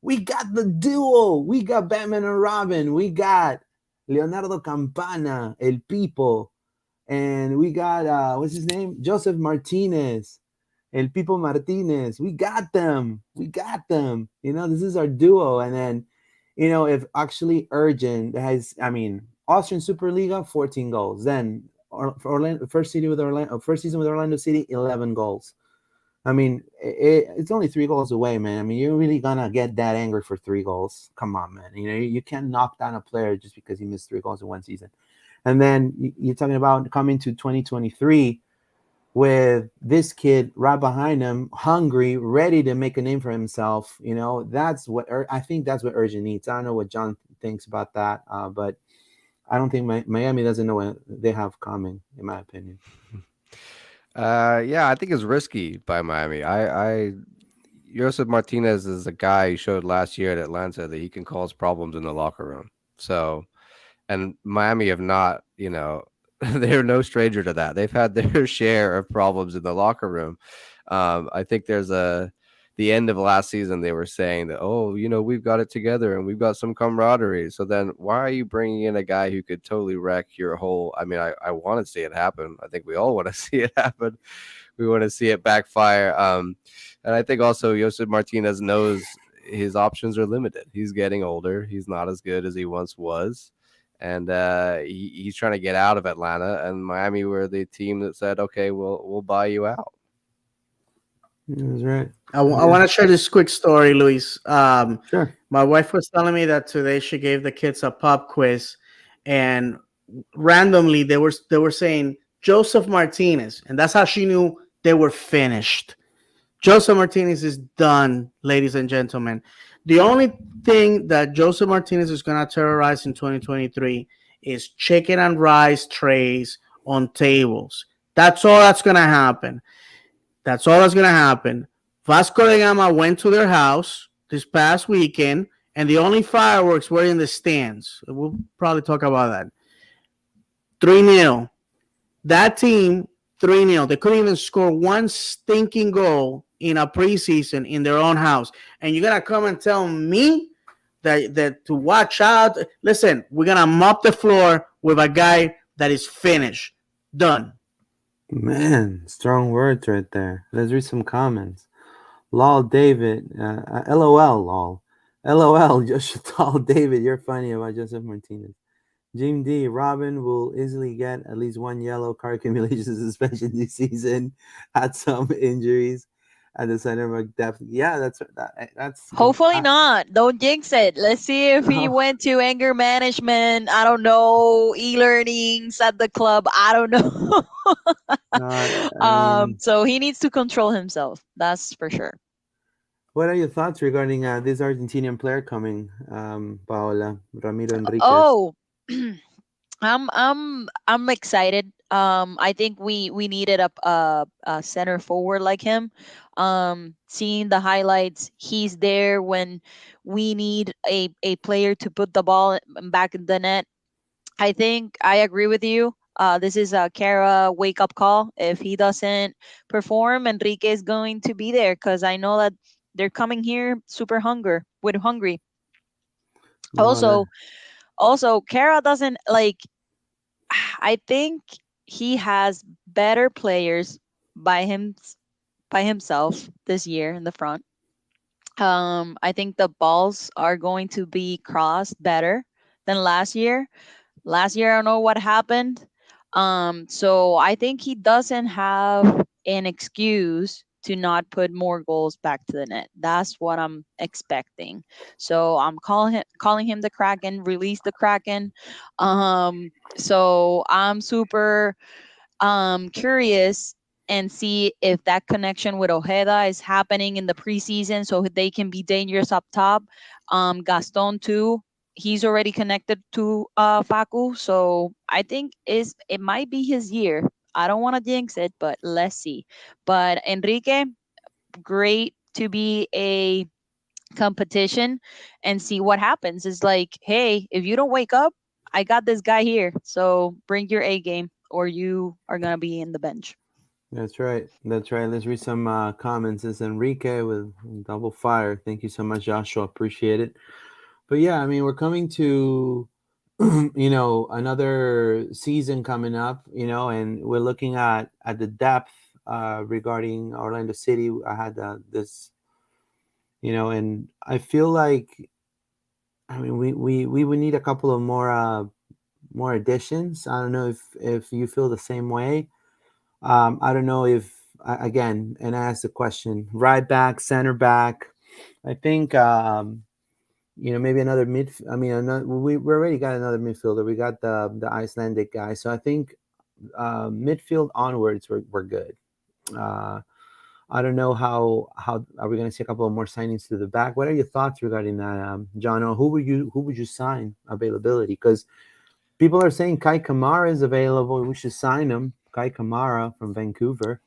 we got the duo. We got Batman and Robin. We got Leonardo Campana, El Pipo, and we got what's his name? Joseph Martinez, El Pipo Martinez. We got them. We got them. This is our duo. And then, if actually Urgent has, Austrian Superliga, 14 goals. Then Orlando, first season with Orlando City, 11 goals. It's only 3 goals away, man. You're really gonna get that angry for 3 goals? Come on, man. You can't knock down a player just because he missed 3 goals in one season. And then you're talking about coming to 2023 with this kid right behind him, hungry, ready to make a name for himself. That's what I think. That's what Urgent needs. I don't know what John thinks about that, but I don't think Miami doesn't know what they have coming, in my opinion. Yeah, I think it's risky by Miami. Joseph Martinez is a guy who showed last year at Atlanta that he can cause problems in the locker room. So, and Miami have not, they're no stranger to that. They've had their share of problems in the locker room. I think the end of last season, they were saying that, we've got it together and we've got some camaraderie. So then why are you bringing in a guy who could totally wreck your whole, I want to see it happen. I think we all want to see it happen. We want to see it backfire. And I think also Joseph Martinez knows his options are limited. He's getting older. He's not as good as he once was. And he's trying to get out of Atlanta, and Miami were the team that said, okay, we'll buy you out. That's right. I want to share this quick story, Luis. Sure. My wife was telling me that today she gave the kids a pop quiz, and randomly they were saying Joseph Martinez, and that's how she knew they were finished. Joseph Martinez is done, ladies and gentlemen. The only thing that Joseph Martinez is going to terrorize in 2023 is chicken and rice trays on tables. That's all that's going to happen. That's all that's going to happen. Vasco da Gama went to their house this past weekend, and the only fireworks were in the stands. We'll probably talk about that. 3-0. That team, 3-0. They couldn't even score one stinking goal in a preseason in their own house. And you're going to come and tell me that to watch out. Listen, we're going to mop the floor with a guy that is finished. Done. Man, strong words right there. Let's read some comments. Lol David, LOL, lol. LOL, Joshua Tall David, you're funny about Joseph Martinez. Jim D, Robin will easily get at least one yellow card accumulation suspension this season. Had some injuries at the center back depth. Yeah, that's Hopefully not. Don't jinx it. Let's see if he went to anger management. I don't know. E-learnings at the club. I don't know. So he needs to control himself. That's for sure. What are your thoughts regarding this Argentinian player coming, Paola, Ramiro Enriquez? Oh, I'm excited. I think we needed a center forward like him. Seeing the highlights, he's there when we need a player to put the ball back in the net. I think I agree with you. This is a Kara wake up call. If he doesn't perform, Enrique is going to be there because I know that they're coming here super hungry. Also, Kara doesn't like. I think he has better players by himself this year in the front. I think the balls are going to be crossed better than last year. Last year, I don't know what happened. So I think he doesn't have an excuse to not put more goals back to the net. That's what I'm expecting. So I'm calling him the Kraken, release the Kraken. So I'm super curious and see if that connection with Ojeda is happening in the preseason so they can be dangerous up top. Gaston too. He's already connected to Facu, so I think it might be his year. I don't want to jinx it, but let's see. But Enrique, great to be a competition and see what happens. It's like, hey, if you don't wake up, I got this guy here. So bring your A game or you are going to be in the bench. That's right. Let's read some comments. It's Enrique with double fire. Thank you so much, Joshua. Appreciate it. But yeah, we're coming to another season coming up, and we're looking at the depth regarding Orlando City. I had this, and I feel like, I mean, we would need a couple of more additions. I don't know if you feel the same way. I don't know if, again, and I asked the question, right back, center back. I think, maybe another we already got another midfielder. We got the Icelandic guy. So I think midfield onwards, we're good. I don't know how are we going to see a couple of more signings to the back. What are your thoughts regarding that, John? Or who would you sign availability? Because people are saying Kai Kamara is available. We should sign him. Kai Kamara from Vancouver.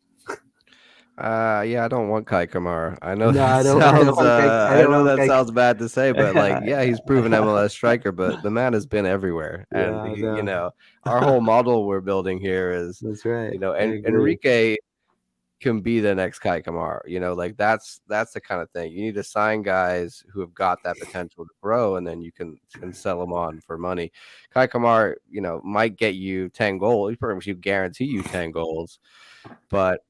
Yeah, I don't want Kai Kamara. I know No, that I don't. I don't sounds. want Kai, I I don't know want that Kai. sounds bad to say, but like, yeah, he's proven MLS striker, but the man has been everywhere, and Yeah, I know. our whole model we're building here is, That's right. I and agree. Enrique can be the next Kai Kamara. Like that's the kind of thing you need to sign guys who have got that potential to grow, and then you can sell them on for money. Kai Kamara, might get you 10 goals. He pretty much guarantee you 10 goals, but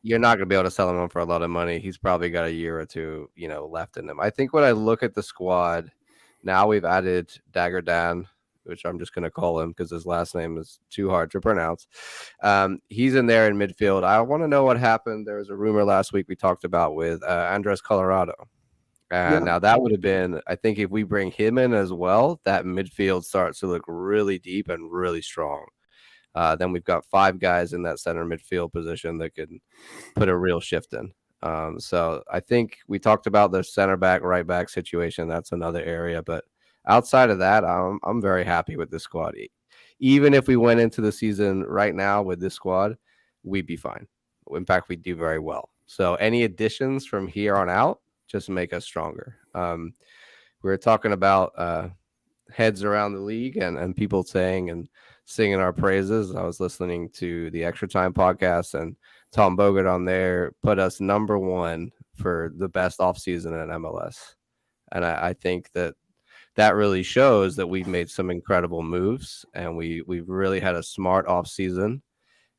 you're not going to be able to sell him on for a lot of money. He's probably got a year or two, left in him. I think when I look at the squad now, we've added Dagur Dan, which I'm just going to call him because his last name is too hard to pronounce. He's in there in midfield. I want to know what happened. There was a rumor last week we talked about with Andres Colorado. And now that would have been, I think if we bring him in as well, that midfield starts to look really deep and really strong. Then we've got 5 guys in that center midfield position that can put a real shift in. So I think we talked about the center back, right back situation. That's another area. But outside of that, I'm very happy with this squad. Even if we went into the season right now with this squad, we'd be fine. In fact, we'd do very well. So any additions from here on out just make us stronger. We were talking about heads around the league and people saying and singing our praises. I was listening to the Extra Time podcast, and Tom Bogert on there put us number 1 for the best offseason in MLS. And I think that really shows that we've made some incredible moves, and we've really had a smart offseason.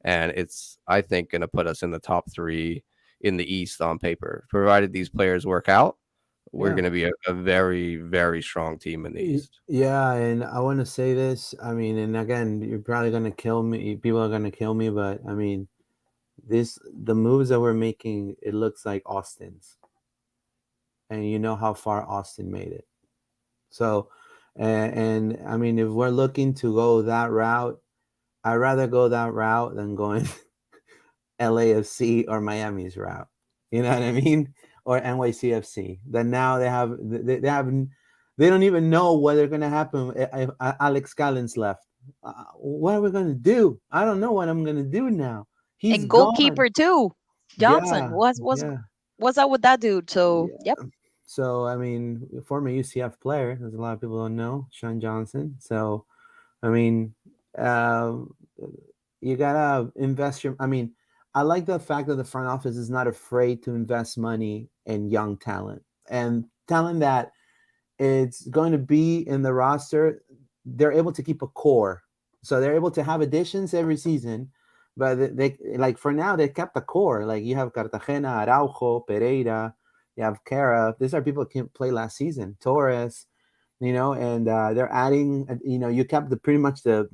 And it's, I think, going to put us in the top 3 in the East on paper. Provided these players work out, we're going to be a very, very strong team in the East. Yeah, and I want to say this. I mean, and again, you're probably going to kill me. People are going to kill me, but I mean, the moves that we're making, it looks like Austin's. And you know how far Austin made it. So, and I mean, if we're looking to go that route, I'd rather go that route than going LAFC or Miami's route. You know what I mean? Or NYCFC. Then now they don't even know what they're going to happen if Alex Callens left. What are we going to do? I don't know what I'm going to do now. He's and goalkeeper gone. too. Johnson. Yeah, What's up with that dude? So yeah. yep. So I mean, former UCF player. There's a lot of people don't know Sean Johnson. So I mean, you gotta invest your. I mean, I like the fact that the front office is not afraid to invest money in young talent and talent that it's going to be in the roster. They're able to keep a core, so they're able to have additions every season. But they like for now they kept the core. Like you have Cartagena, Araujo, Pereira, you have Cara. These are people who can't play last season. Torres, and they're adding. You kept pretty much the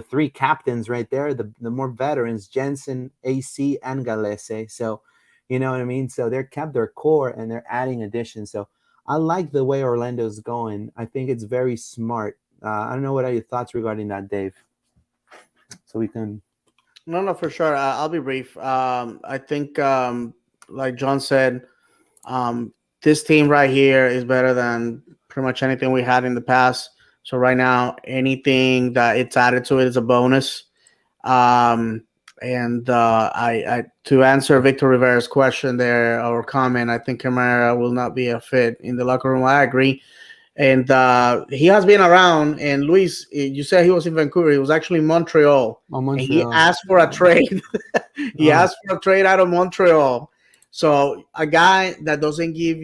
3 captains right there. The more veterans, Jensen, AC, and Galese. So, you know what I mean. So they're kept their core and they're adding additions. So I like the way Orlando's going. I think it's very smart. I don't know what are your thoughts regarding that, Dave. So we can. No, for sure. I'll be brief. I think, like John said, this team right here is better than pretty much anything we had in the past. So right now, anything that it's added to it is a bonus. And I to answer Victor Rivera's question there or comment, I think Camara will not be a fit in the locker room. I agree. And he has been around. And Luis, you said he was in Vancouver. He was actually in Montreal. Montreal. And he asked for a trade. He asked for a trade out of Montreal. So a guy that doesn't give,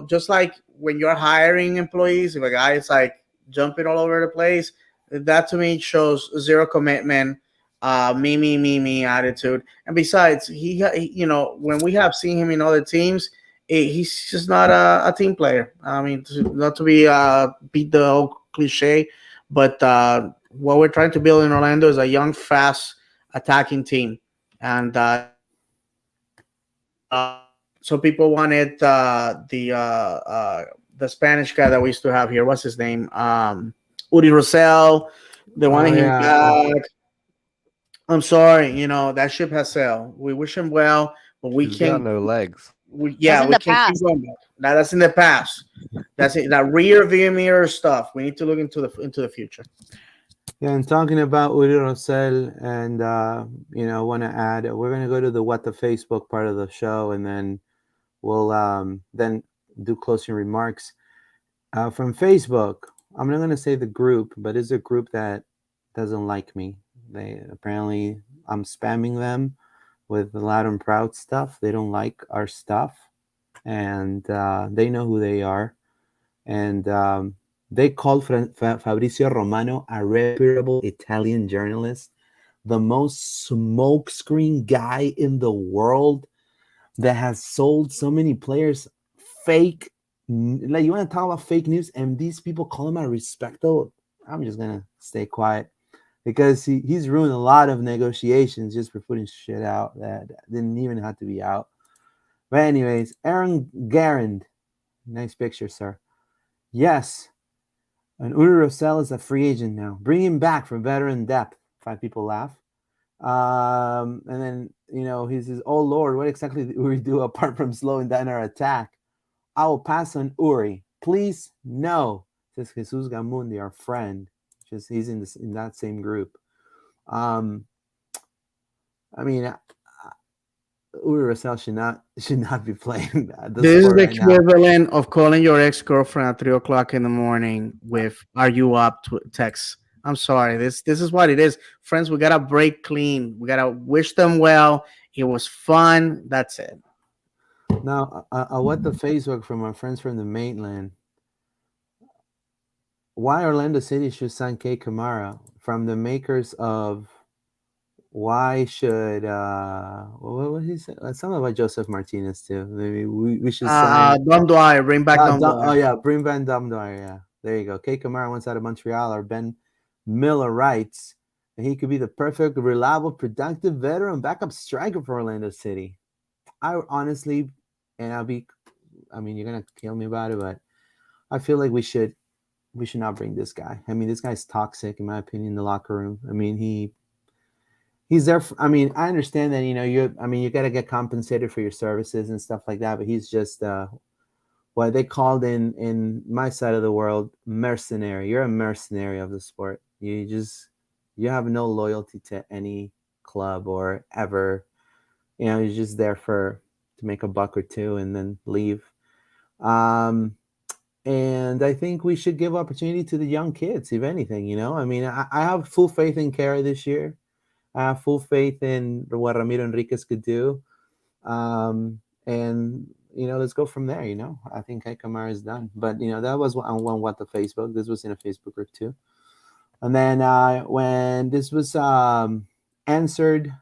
just like when you're hiring employees, if a guy is like, jumping all over the place. That to me shows zero commitment, me attitude. And besides, you know, when we have seen him in other teams, he's just not a team player. I mean, not to be beat the old cliche, but what we're trying to build in Orlando is a young, fast attacking team, and so people wanted the Spanish guy that we used to have here. What's his name? Uri Rosell. They Oh wanted him yeah, back. I'm sorry, you know that ship has sailed. We wish him well, but we He's got can't. no legs. That's Yeah, in we the can't keep past. going back. Now that's in the past. That's it. That rear view mirror stuff. We need to look into the future. yeah. And talking about Uri Rosell, and you know, want to add, we're gonna go to the what the Facebook part of the show, and then we'll then do closing remarks from Facebook. I'm not gonna say the group, but it's a group that doesn't like me. They apparently I'm spamming them with the loud and proud stuff. They don't like our stuff, and they know who they are. And they called Fabrizio Romano a reputable Italian journalist, the most smokescreen guy in the world that has sold so many players fake. Like, you want to talk about fake news, and these people call him a respecto. I'm just gonna stay quiet because he's ruined a lot of negotiations just for putting shit out that didn't even have to be out. But anyways, Aaron Garand, nice picture, sir. Yes, and Uri Rosell is a free agent now. Bring him back for veteran depth. 5 people laugh. And then, you know, he says, "Oh Lord, what exactly did Uri do apart from slowing down our attack? I will pass on Uri. Please, no," says Jesus Gamundi, our friend. Just he's in that same group. I mean, Uri Rosell should not be playing the This is sport the right now. equivalent of calling your ex-girlfriend at 3 o'clock in the morning with "Are you up?" text. I'm sorry. This is what it is, friends. We gotta break clean. We gotta wish them well. It was fun. That's it. Now, what the Facebook from our friends from the mainland. Why Orlando City should sign K Kamara from the makers of why should what was he say? Something about Joseph Martinez too. Maybe we should sign Dom Dwyer, bring back Dom Dwyer. oh yeah, bring back Dom Dwyer. Yeah, there you go. K Kamara wants out of Montreal, or Ben Miller writes, and he could be the perfect, reliable, productive veteran backup striker for Orlando City. I honestly, and I mean, you're gonna kill me about it, but I feel like we should not bring this guy. I mean, this guy's toxic, in my opinion, in the locker room. I mean, he's there. I mean, I understand that, you know, you got to get compensated for your services and stuff like that, but he's just what they called in my side of the world, mercenary. You're a mercenary of the sport. You have no loyalty to any club or ever. You know, you're just there to make a buck or two and then leave. And I think we should give opportunity to the young kids, if anything. You know, I mean, I have full faith in Kara this year. I have full faith in what Ramiro Enriquez could do. And, you know, let's go from there. You know, I think Kamara is done. But, you know, that was on what the Facebook. This was in a Facebook group too. And then when this was answered,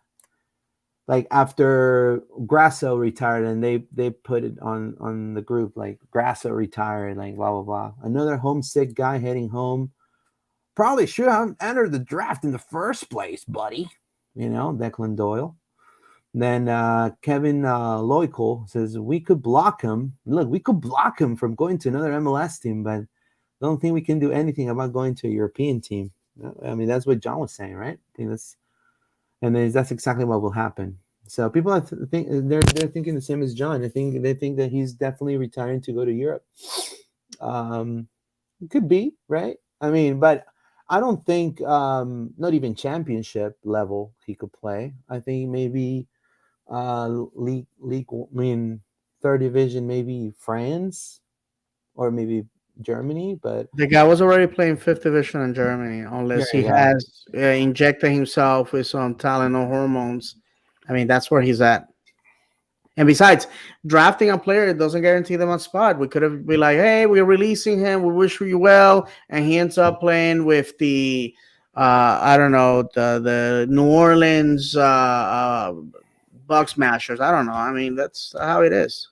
like after Grasso retired, and they put it on the group, like Grasso retired, like blah blah blah. Another homesick guy heading home. Probably should have entered the draft in the first place, buddy. You know, Declan Doyle. Then Kevin Loico says we could block him. Look, we could block him from going to another MLS team, but I don't think we can do anything about going to a European team. I mean, that's what John was saying, right? I think that's exactly what will happen. So people think they're thinking the same as John. They think that he's definitely retiring to go to Europe. It could be, right? I mean, but I don't think not even championship level he could play. I think maybe league. I mean, third division, maybe France or maybe Germany. But The guy was already playing fifth division in Germany, unless there he you go. has injected himself with some talent or hormones. I mean, that's where he's at. And besides, drafting a player doesn't guarantee them a spot. We could have been like, hey, we're releasing him. We wish you well. And he ends up playing with the, I don't know, the New Orleans Bucks Mashers. I don't know. I mean, that's how it is.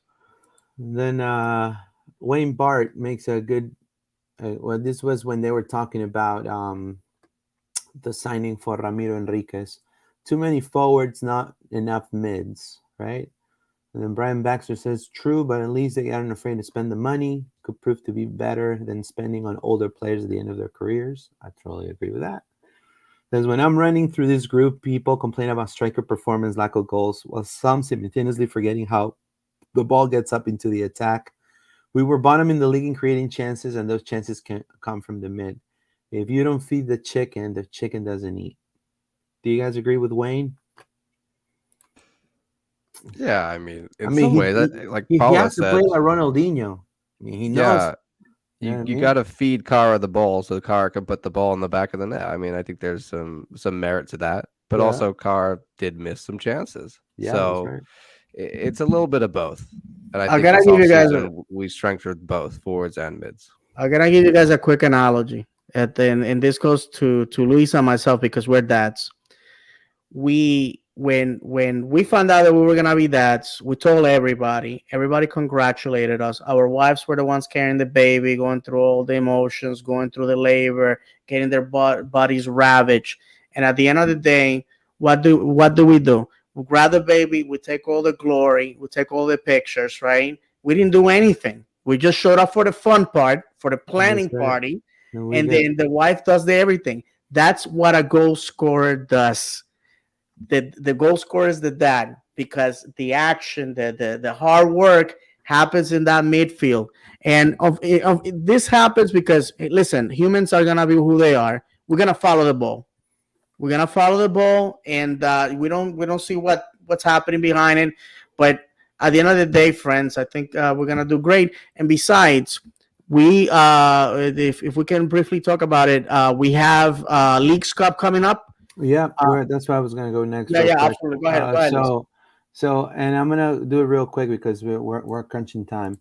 Then Wayne Bart makes a good. Well, this was when they were talking about the signing for Ramiro Enriquez. Too many forwards, not enough mids, right? And then Brian Baxter says, true, but at least they aren't afraid to spend the money. Could prove to be better than spending on older players at the end of their careers. I totally agree with that. Because when I'm running through this group, people complain about striker performance, lack of goals, while some simultaneously forgetting how the ball gets up into the attack. We were bottom in the league in creating chances, and those chances can come from the mid. If you don't feed the chicken doesn't eat. Do you guys agree with Wayne? Yeah, I mean, in some ways, like he Paula has to said, play like Ronaldinho. I mean, he knows. yeah, You know what I you mean? got to feed Kara the ball so Kara can put the ball in the back of the net. I mean, I think there's some merit to that, but Yeah. also Kara did miss some chances. Yeah, that's So right. it's a little bit of both. And I I think gotta this give you guys offseason we strengthened both forwards and mids. I'm gonna give you guys a quick analogy. And this goes to Luis and myself because we're dads. When we found out that we were gonna be dads, we told everybody. Everybody congratulated us. Our wives were the ones carrying the baby, going through all the emotions, going through the labor, getting their bodies ravaged. And at the end of the day, what do we do? We grab the baby, we take all the glory, we take all the pictures, right? We didn't do anything. We just showed up for the fun part, for the planning That's right. party, And then the wife does the everything. That's what a goal scorer does. The goal scorer is the dad because the action, the hard work happens in that midfield. And this happens because listen, humans are gonna be who they are. We're gonna follow the ball. We're gonna follow the ball, and we don't see what's happening behind it. But at the end of the day, friends, I think we're gonna do great. And besides, we if we can briefly talk about it, we have Leagues Cup coming up. yeah, that's why I was gonna go next. Yeah, real yeah, quick. absolutely. Go ahead. Go ahead. So, and I'm gonna do it real quick because we're crunching time.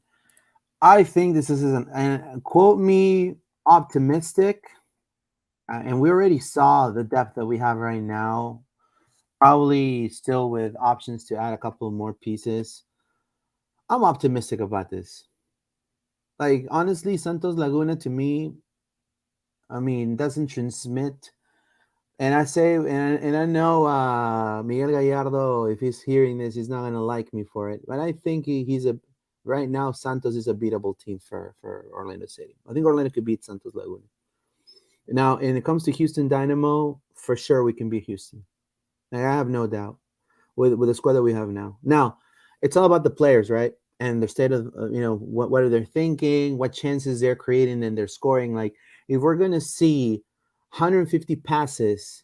I think this is and quote me optimistic, and we already saw the depth that we have right now. Probably still with options to add a couple more pieces. I'm optimistic about this. Like honestly, Santos Laguna to me, I mean, doesn't transmit. And I say, and I know Miguel Gallardo, if he's hearing this, he's not gonna like me for it. But I think he's a right now. Santos is a beatable team for Orlando City. I think Orlando could beat Santos Laguna. Now, when it comes to Houston Dynamo, for sure we can beat Houston. Like, I have no doubt with the squad that we have now. Now, it's all about the players, right? And the state of what are they thinking, what chances they're creating, and they're scoring. Like if we're gonna see 150 passes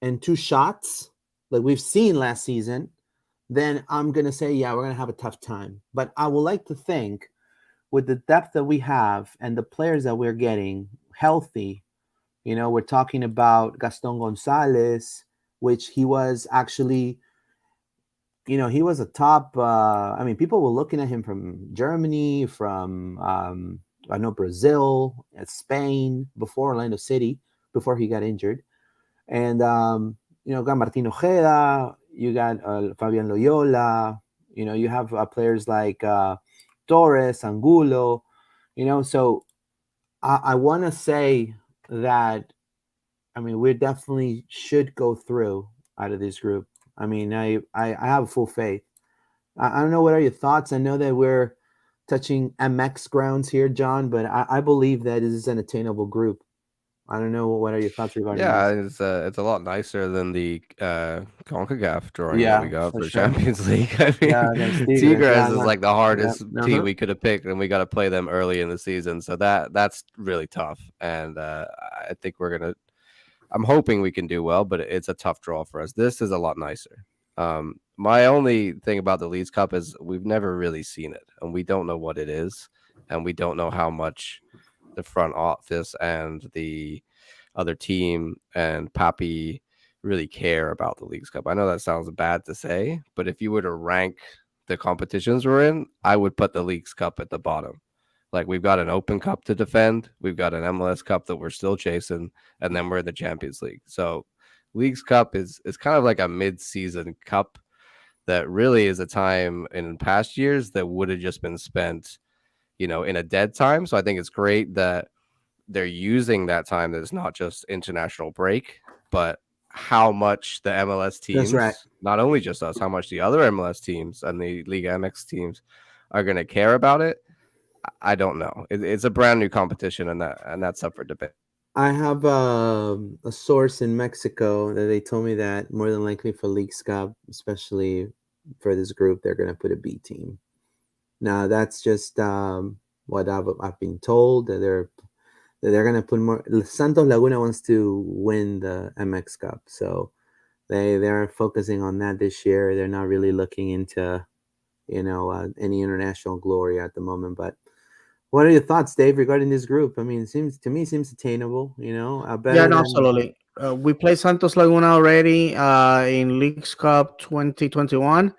and 2 shots, like we've seen last season, then I'm gonna say, yeah, we're gonna have a tough time. But I would like to think, with the depth that we have and the players that we're getting healthy, we're talking about Gaston Gonzalez, which he was actually, he was a top. I mean, people were looking at him from Germany, from I know Brazil, Spain, before Orlando City, before he got injured. And got Martin Ojeda, you got Fabian Loyola, you have players like Torres, Angulo, so I want to say that, I mean, we definitely should go through out of this group. I mean, I have full faith. I don't know, what are your thoughts? I know that we're touching MX grounds here, John, but I believe that this is an attainable group. I don't know, what are your thoughts regarding Yeah, this? it's a lot nicer than the CONCACAF drawing that we Yeah, got for for the sure. Champions League. I mean, Yeah, against Tigres. Tigres Yeah, is like the hardest yeah, team we could have picked, and we got to play them early in the season. So that's really tough. And I think I'm hoping we can do well, but it's a tough draw for us. This is a lot nicer. My only thing about the Leagues Cup is we've never really seen it, and we don't know what it is, and we don't know how much the front office and the other team and Papi really care about the Leagues Cup. I know that sounds bad to say, but if you were to rank the competitions we're in, I would put the Leagues Cup at the bottom. Like, we've got an Open Cup to defend, we've got an MLS Cup that we're still chasing, and then we're in the Champions League. So Leagues Cup is kind of like a mid-season cup that really is a time in past years that would have just been spent, in a dead time. So I think it's great that they're using that time that it's not just international break, but how much the MLS That's teams, right. not only just us, how much the other MLS teams and the League MX teams are going to care about it. I don't know. It's a brand new competition, and that's up for debate. I have a source in Mexico that they told me that more than likely for Leagues Cup, especially for this group, they're going to put a B team. Now that's just what I've been told, that they're going to put more. Santos Laguna wants to win the MX Cup, so they're focusing on that this year. They're not really looking into any international glory at the moment. But what are your thoughts, Dave, regarding this group? I mean, it seems attainable. Better Yeah, no, than. absolutely. We played Santos Laguna already in Leagues Cup 2021.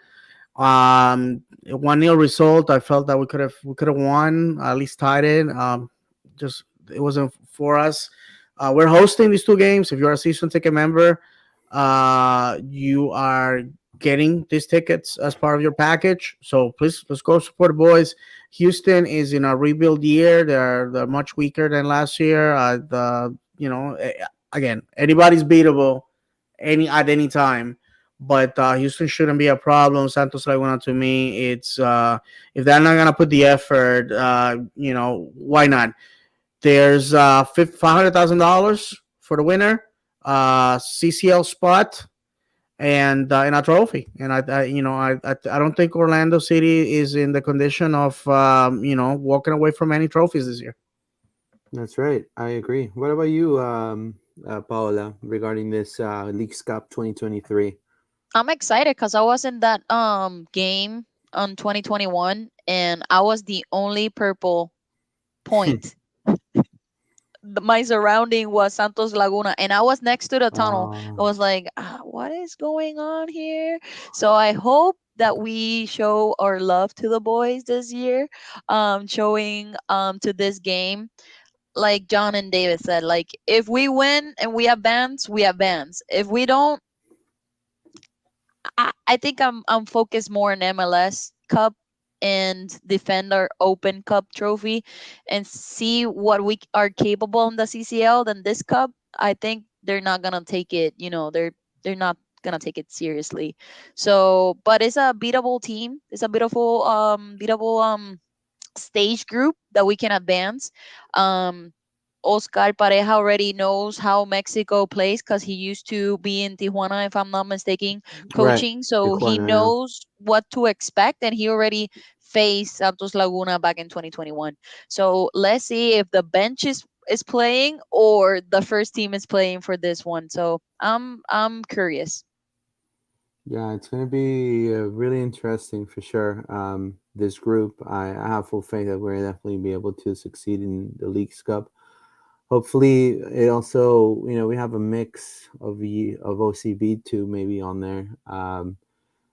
1-0 result. I felt that we could have won, at least tied it. Just it wasn't for us. We're hosting these two games. If you're a season ticket member, you are getting these tickets as part of your package. So please, let's go support the boys. Houston is in a rebuild year. They're much weaker than last year. Again, anybody's beatable at any time. But Houston shouldn't be a problem. Santos Laguna, to me, it's if they're not gonna put the effort, why not? There's $500,000 for the winner, CCL spot, and a trophy. And I don't think Orlando City is in the condition of walking away from any trophies this year. That's right. I agree. What about you, Paola, regarding this Leagues Cup 2023? I'm excited because I was in that game on 2021, and I was the only purple point. My surrounding was Santos Laguna, and I was next to the tunnel. I was like, what is going on here? So I hope that we show our love to the boys this year, showing to this game. Like John and David said, like, if we win and we advance, we advance. If we don't, I think I'm focused more on MLS Cup and defend our Open Cup trophy and see what we are capable in the CCL than this cup. I think they're not gonna take it. They're not gonna take it seriously. So, but it's a beatable team. It's a beatable stage group that we can advance. Oscar Pareja already knows how Mexico plays because he used to be in Tijuana, if I'm not mistaken, coaching. Right. So he Tijuana, yeah. knows what to expect, and he already faced Santos Laguna back in 2021. So let's see if the bench is playing or the first team is playing for this one. So I'm curious. Yeah, it's going to be really interesting for sure. This group, I have full faith that we're definitely be able to succeed in the Leagues Cup. Hopefully, it also, we have a mix of OCB too, maybe on there,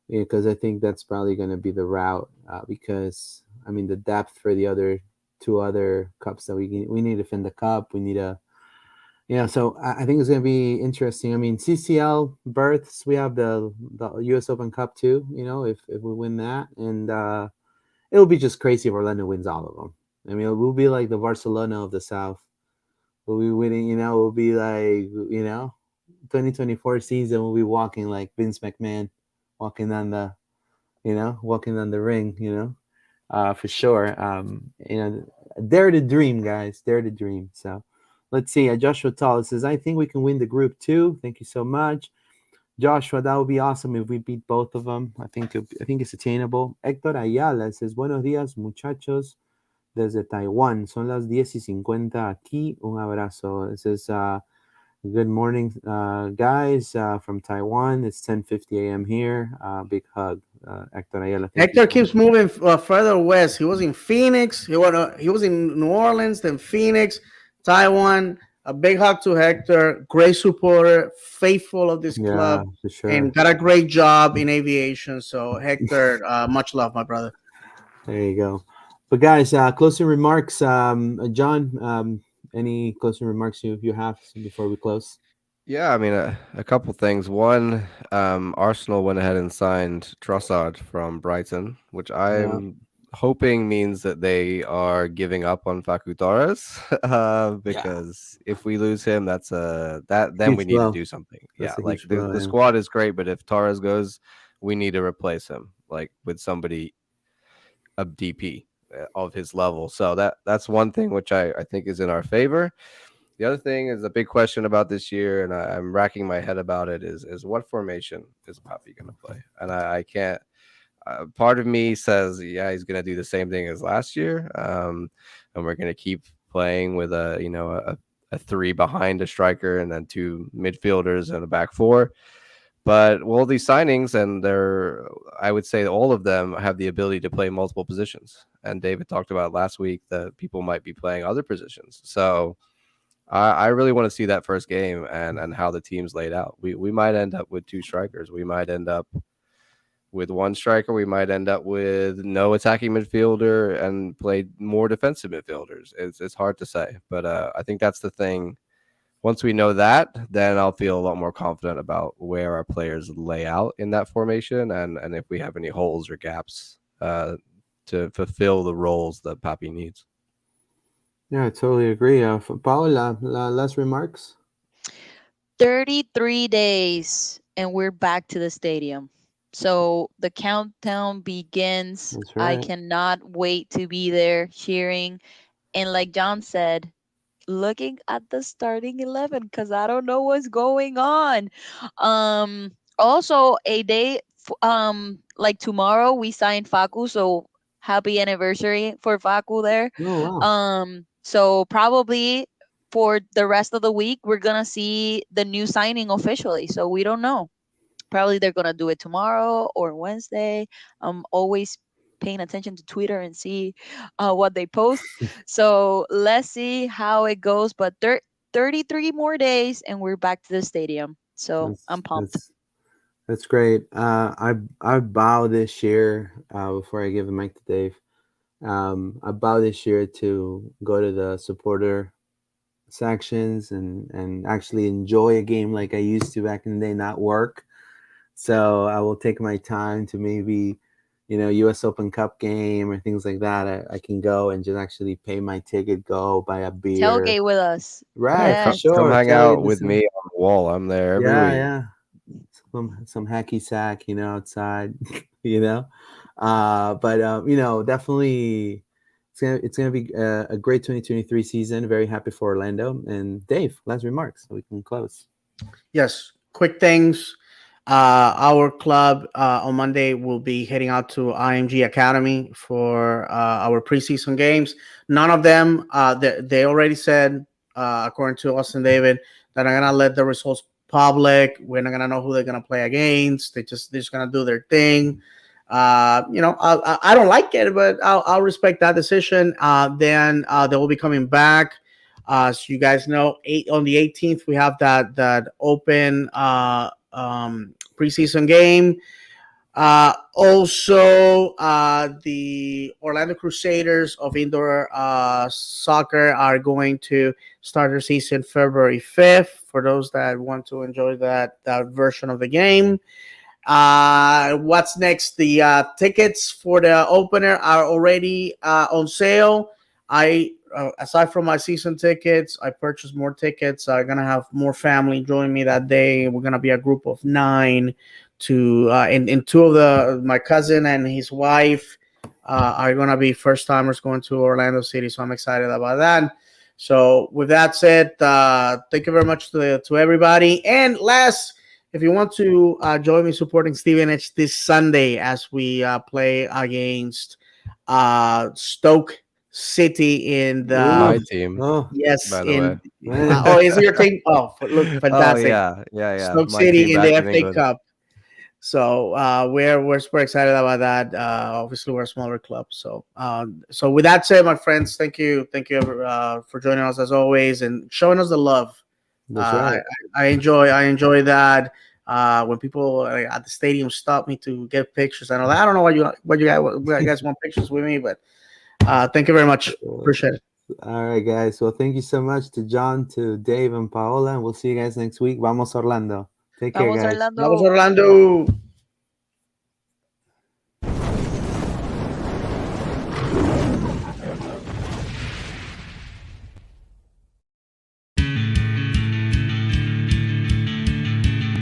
because I think that's probably going to be the route. Because I mean, the depth for the two other cups that we need to defend the cup. We need a. So I think it's going to be interesting. I mean, CCL berths, we have the U.S. Open Cup too, if we win that. And it'll be just crazy if Orlando wins all of them. I mean, we'll be like the Barcelona of the South. We'll be winning, we'll be like, 2024 season, we'll be walking like Vince McMahon, walking down the ring, for sure. Dare to dream, guys, dare to dream. So let's see. Joshua Tall says, I think we can win the group too. Thank you so much, Joshua. That would be awesome if we beat both of them. I think it's attainable. Héctor Ayala says, buenos días, muchachos, desde Taiwán. Son las 10:50 aquí. Un abrazo. It says, good morning, guys, from Taiwan. It's 10:50 a.m. here. Big hug, Héctor Ayala. Hector keeps moving further west. He was in Phoenix. He was in New Orleans, then Phoenix, Taiwan. a big hug to Hector, great supporter, faithful of this Yeah, club, for sure. and got a great job in aviation. So Hector, much love, my brother. There you go. But guys, closing remarks. John, any closing remarks you have before we close? Yeah, I mean, a couple things. One, Arsenal went ahead and signed Trossard from Brighton, which Yeah, I'm hoping means that they are giving up on Facu Torres, yeah, because if we lose him, that's that then we huge need to blow. do something. Yeah, That's a like huge blow. the Yeah. squad is great, but if Torres goes, we need to replace him like with somebody a DP of his level. So that's one thing which I think is in our favor. The other thing is a big question about this year, and I'm racking my head about it. Is what formation is Papi going to play? And I can't. Part of me says, yeah, he's going to do the same thing as last year, and we're going to keep playing with a three behind a striker and then two midfielders and a back four. But all these signings, and I would say all of them have the ability to play multiple positions. And David talked about last week that people might be playing other positions. So I really want to see that first game and how the team's laid out. We might end up with two strikers. We might end up with one striker. We might end up with no attacking midfielder and play more defensive midfielders. It's hard to say, but I think that's the thing. Once we know that, then I'll feel a lot more confident about where our players lay out in that formation and if we have any holes or gaps to fulfill the roles that Papi needs. Yeah, I totally agree. Paula, last remarks. 33 days and we're back to the stadium. So the countdown begins. That's I right. cannot wait to be there cheering. And like John said, looking at the starting 11 because I don't know what's going on. Also, a day, like tomorrow, we signed Facu. So happy anniversary for Facu there. Oh wow. So probably for the rest of the week, we're gonna see the new signing officially. So we don't know. Probably they're gonna do it tomorrow or Wednesday. I'm always paying attention to Twitter and see what they post. So let's see how it goes. But 33 more days and we're back to the stadium. So That's I'm pumped. that's that's great. I bow this year. Before I give the mic to Dave, I bow this year to go to the supporter sections and actually enjoy a game like I used to back in the day, not work. So I will take my time to maybe, U.S. Open Cup game or things like that. I can go and just actually pay my ticket, go buy a beer. Tailgate with us. Right, Yeah, for Yes. come sure. hang Tailgate out the with me on the wall. I'm there every Yeah, week. yeah. Some hacky sack, outside, you know. But definitely it's gonna be a great 2023 season. Very happy for Orlando. And Dave, last remarks so we can close. Yes, quick things. Our club on Monday will be heading out to IMG Academy for our preseason games. None of them, they already said, according to Austin David, that I'm gonna let the results public. We're not gonna know who they're gonna play against. They're just gonna do their thing. I don't like it, but I'll respect that decision. Then they will be coming back. So you guys know, on the 18th we have that open preseason game. Also, the Orlando Crusaders of indoor soccer are going to start their season February 5th. For those that want to enjoy that version of the game. What's next? The tickets for the opener are already on sale. Aside from my season tickets, I purchased more tickets. I'm gonna have more family join me that day. We're gonna be a group of 9. And two of my cousin and his wife are gonna be first timers going to Orlando City. So I'm excited about that. So with that said, thank you very much to everybody. And last, if you want to join me supporting Stevenage this Sunday as we play against Stoke City in Ooh, My team, oh, yes by the way. in man. oh, is it your team? Oh, look, Oh fantastic! yeah. Stoke My team City in the back in FA England. Cup. So we're super excited about that. Obviously, we're a smaller club. So so with that said, my friends, thank you for joining us as always and showing us the love. That's right. I enjoy that. When people at the stadium stop me to get pictures, I know that I don't know what you guys want pictures with me, but thank you very much. Appreciate it. All right, guys. Well, thank you so much to John, to Dave, and Paola, and we'll see you guys next week. Vamos Orlando. Take care, Vamos, guys. Orlando. Vamos Orlando.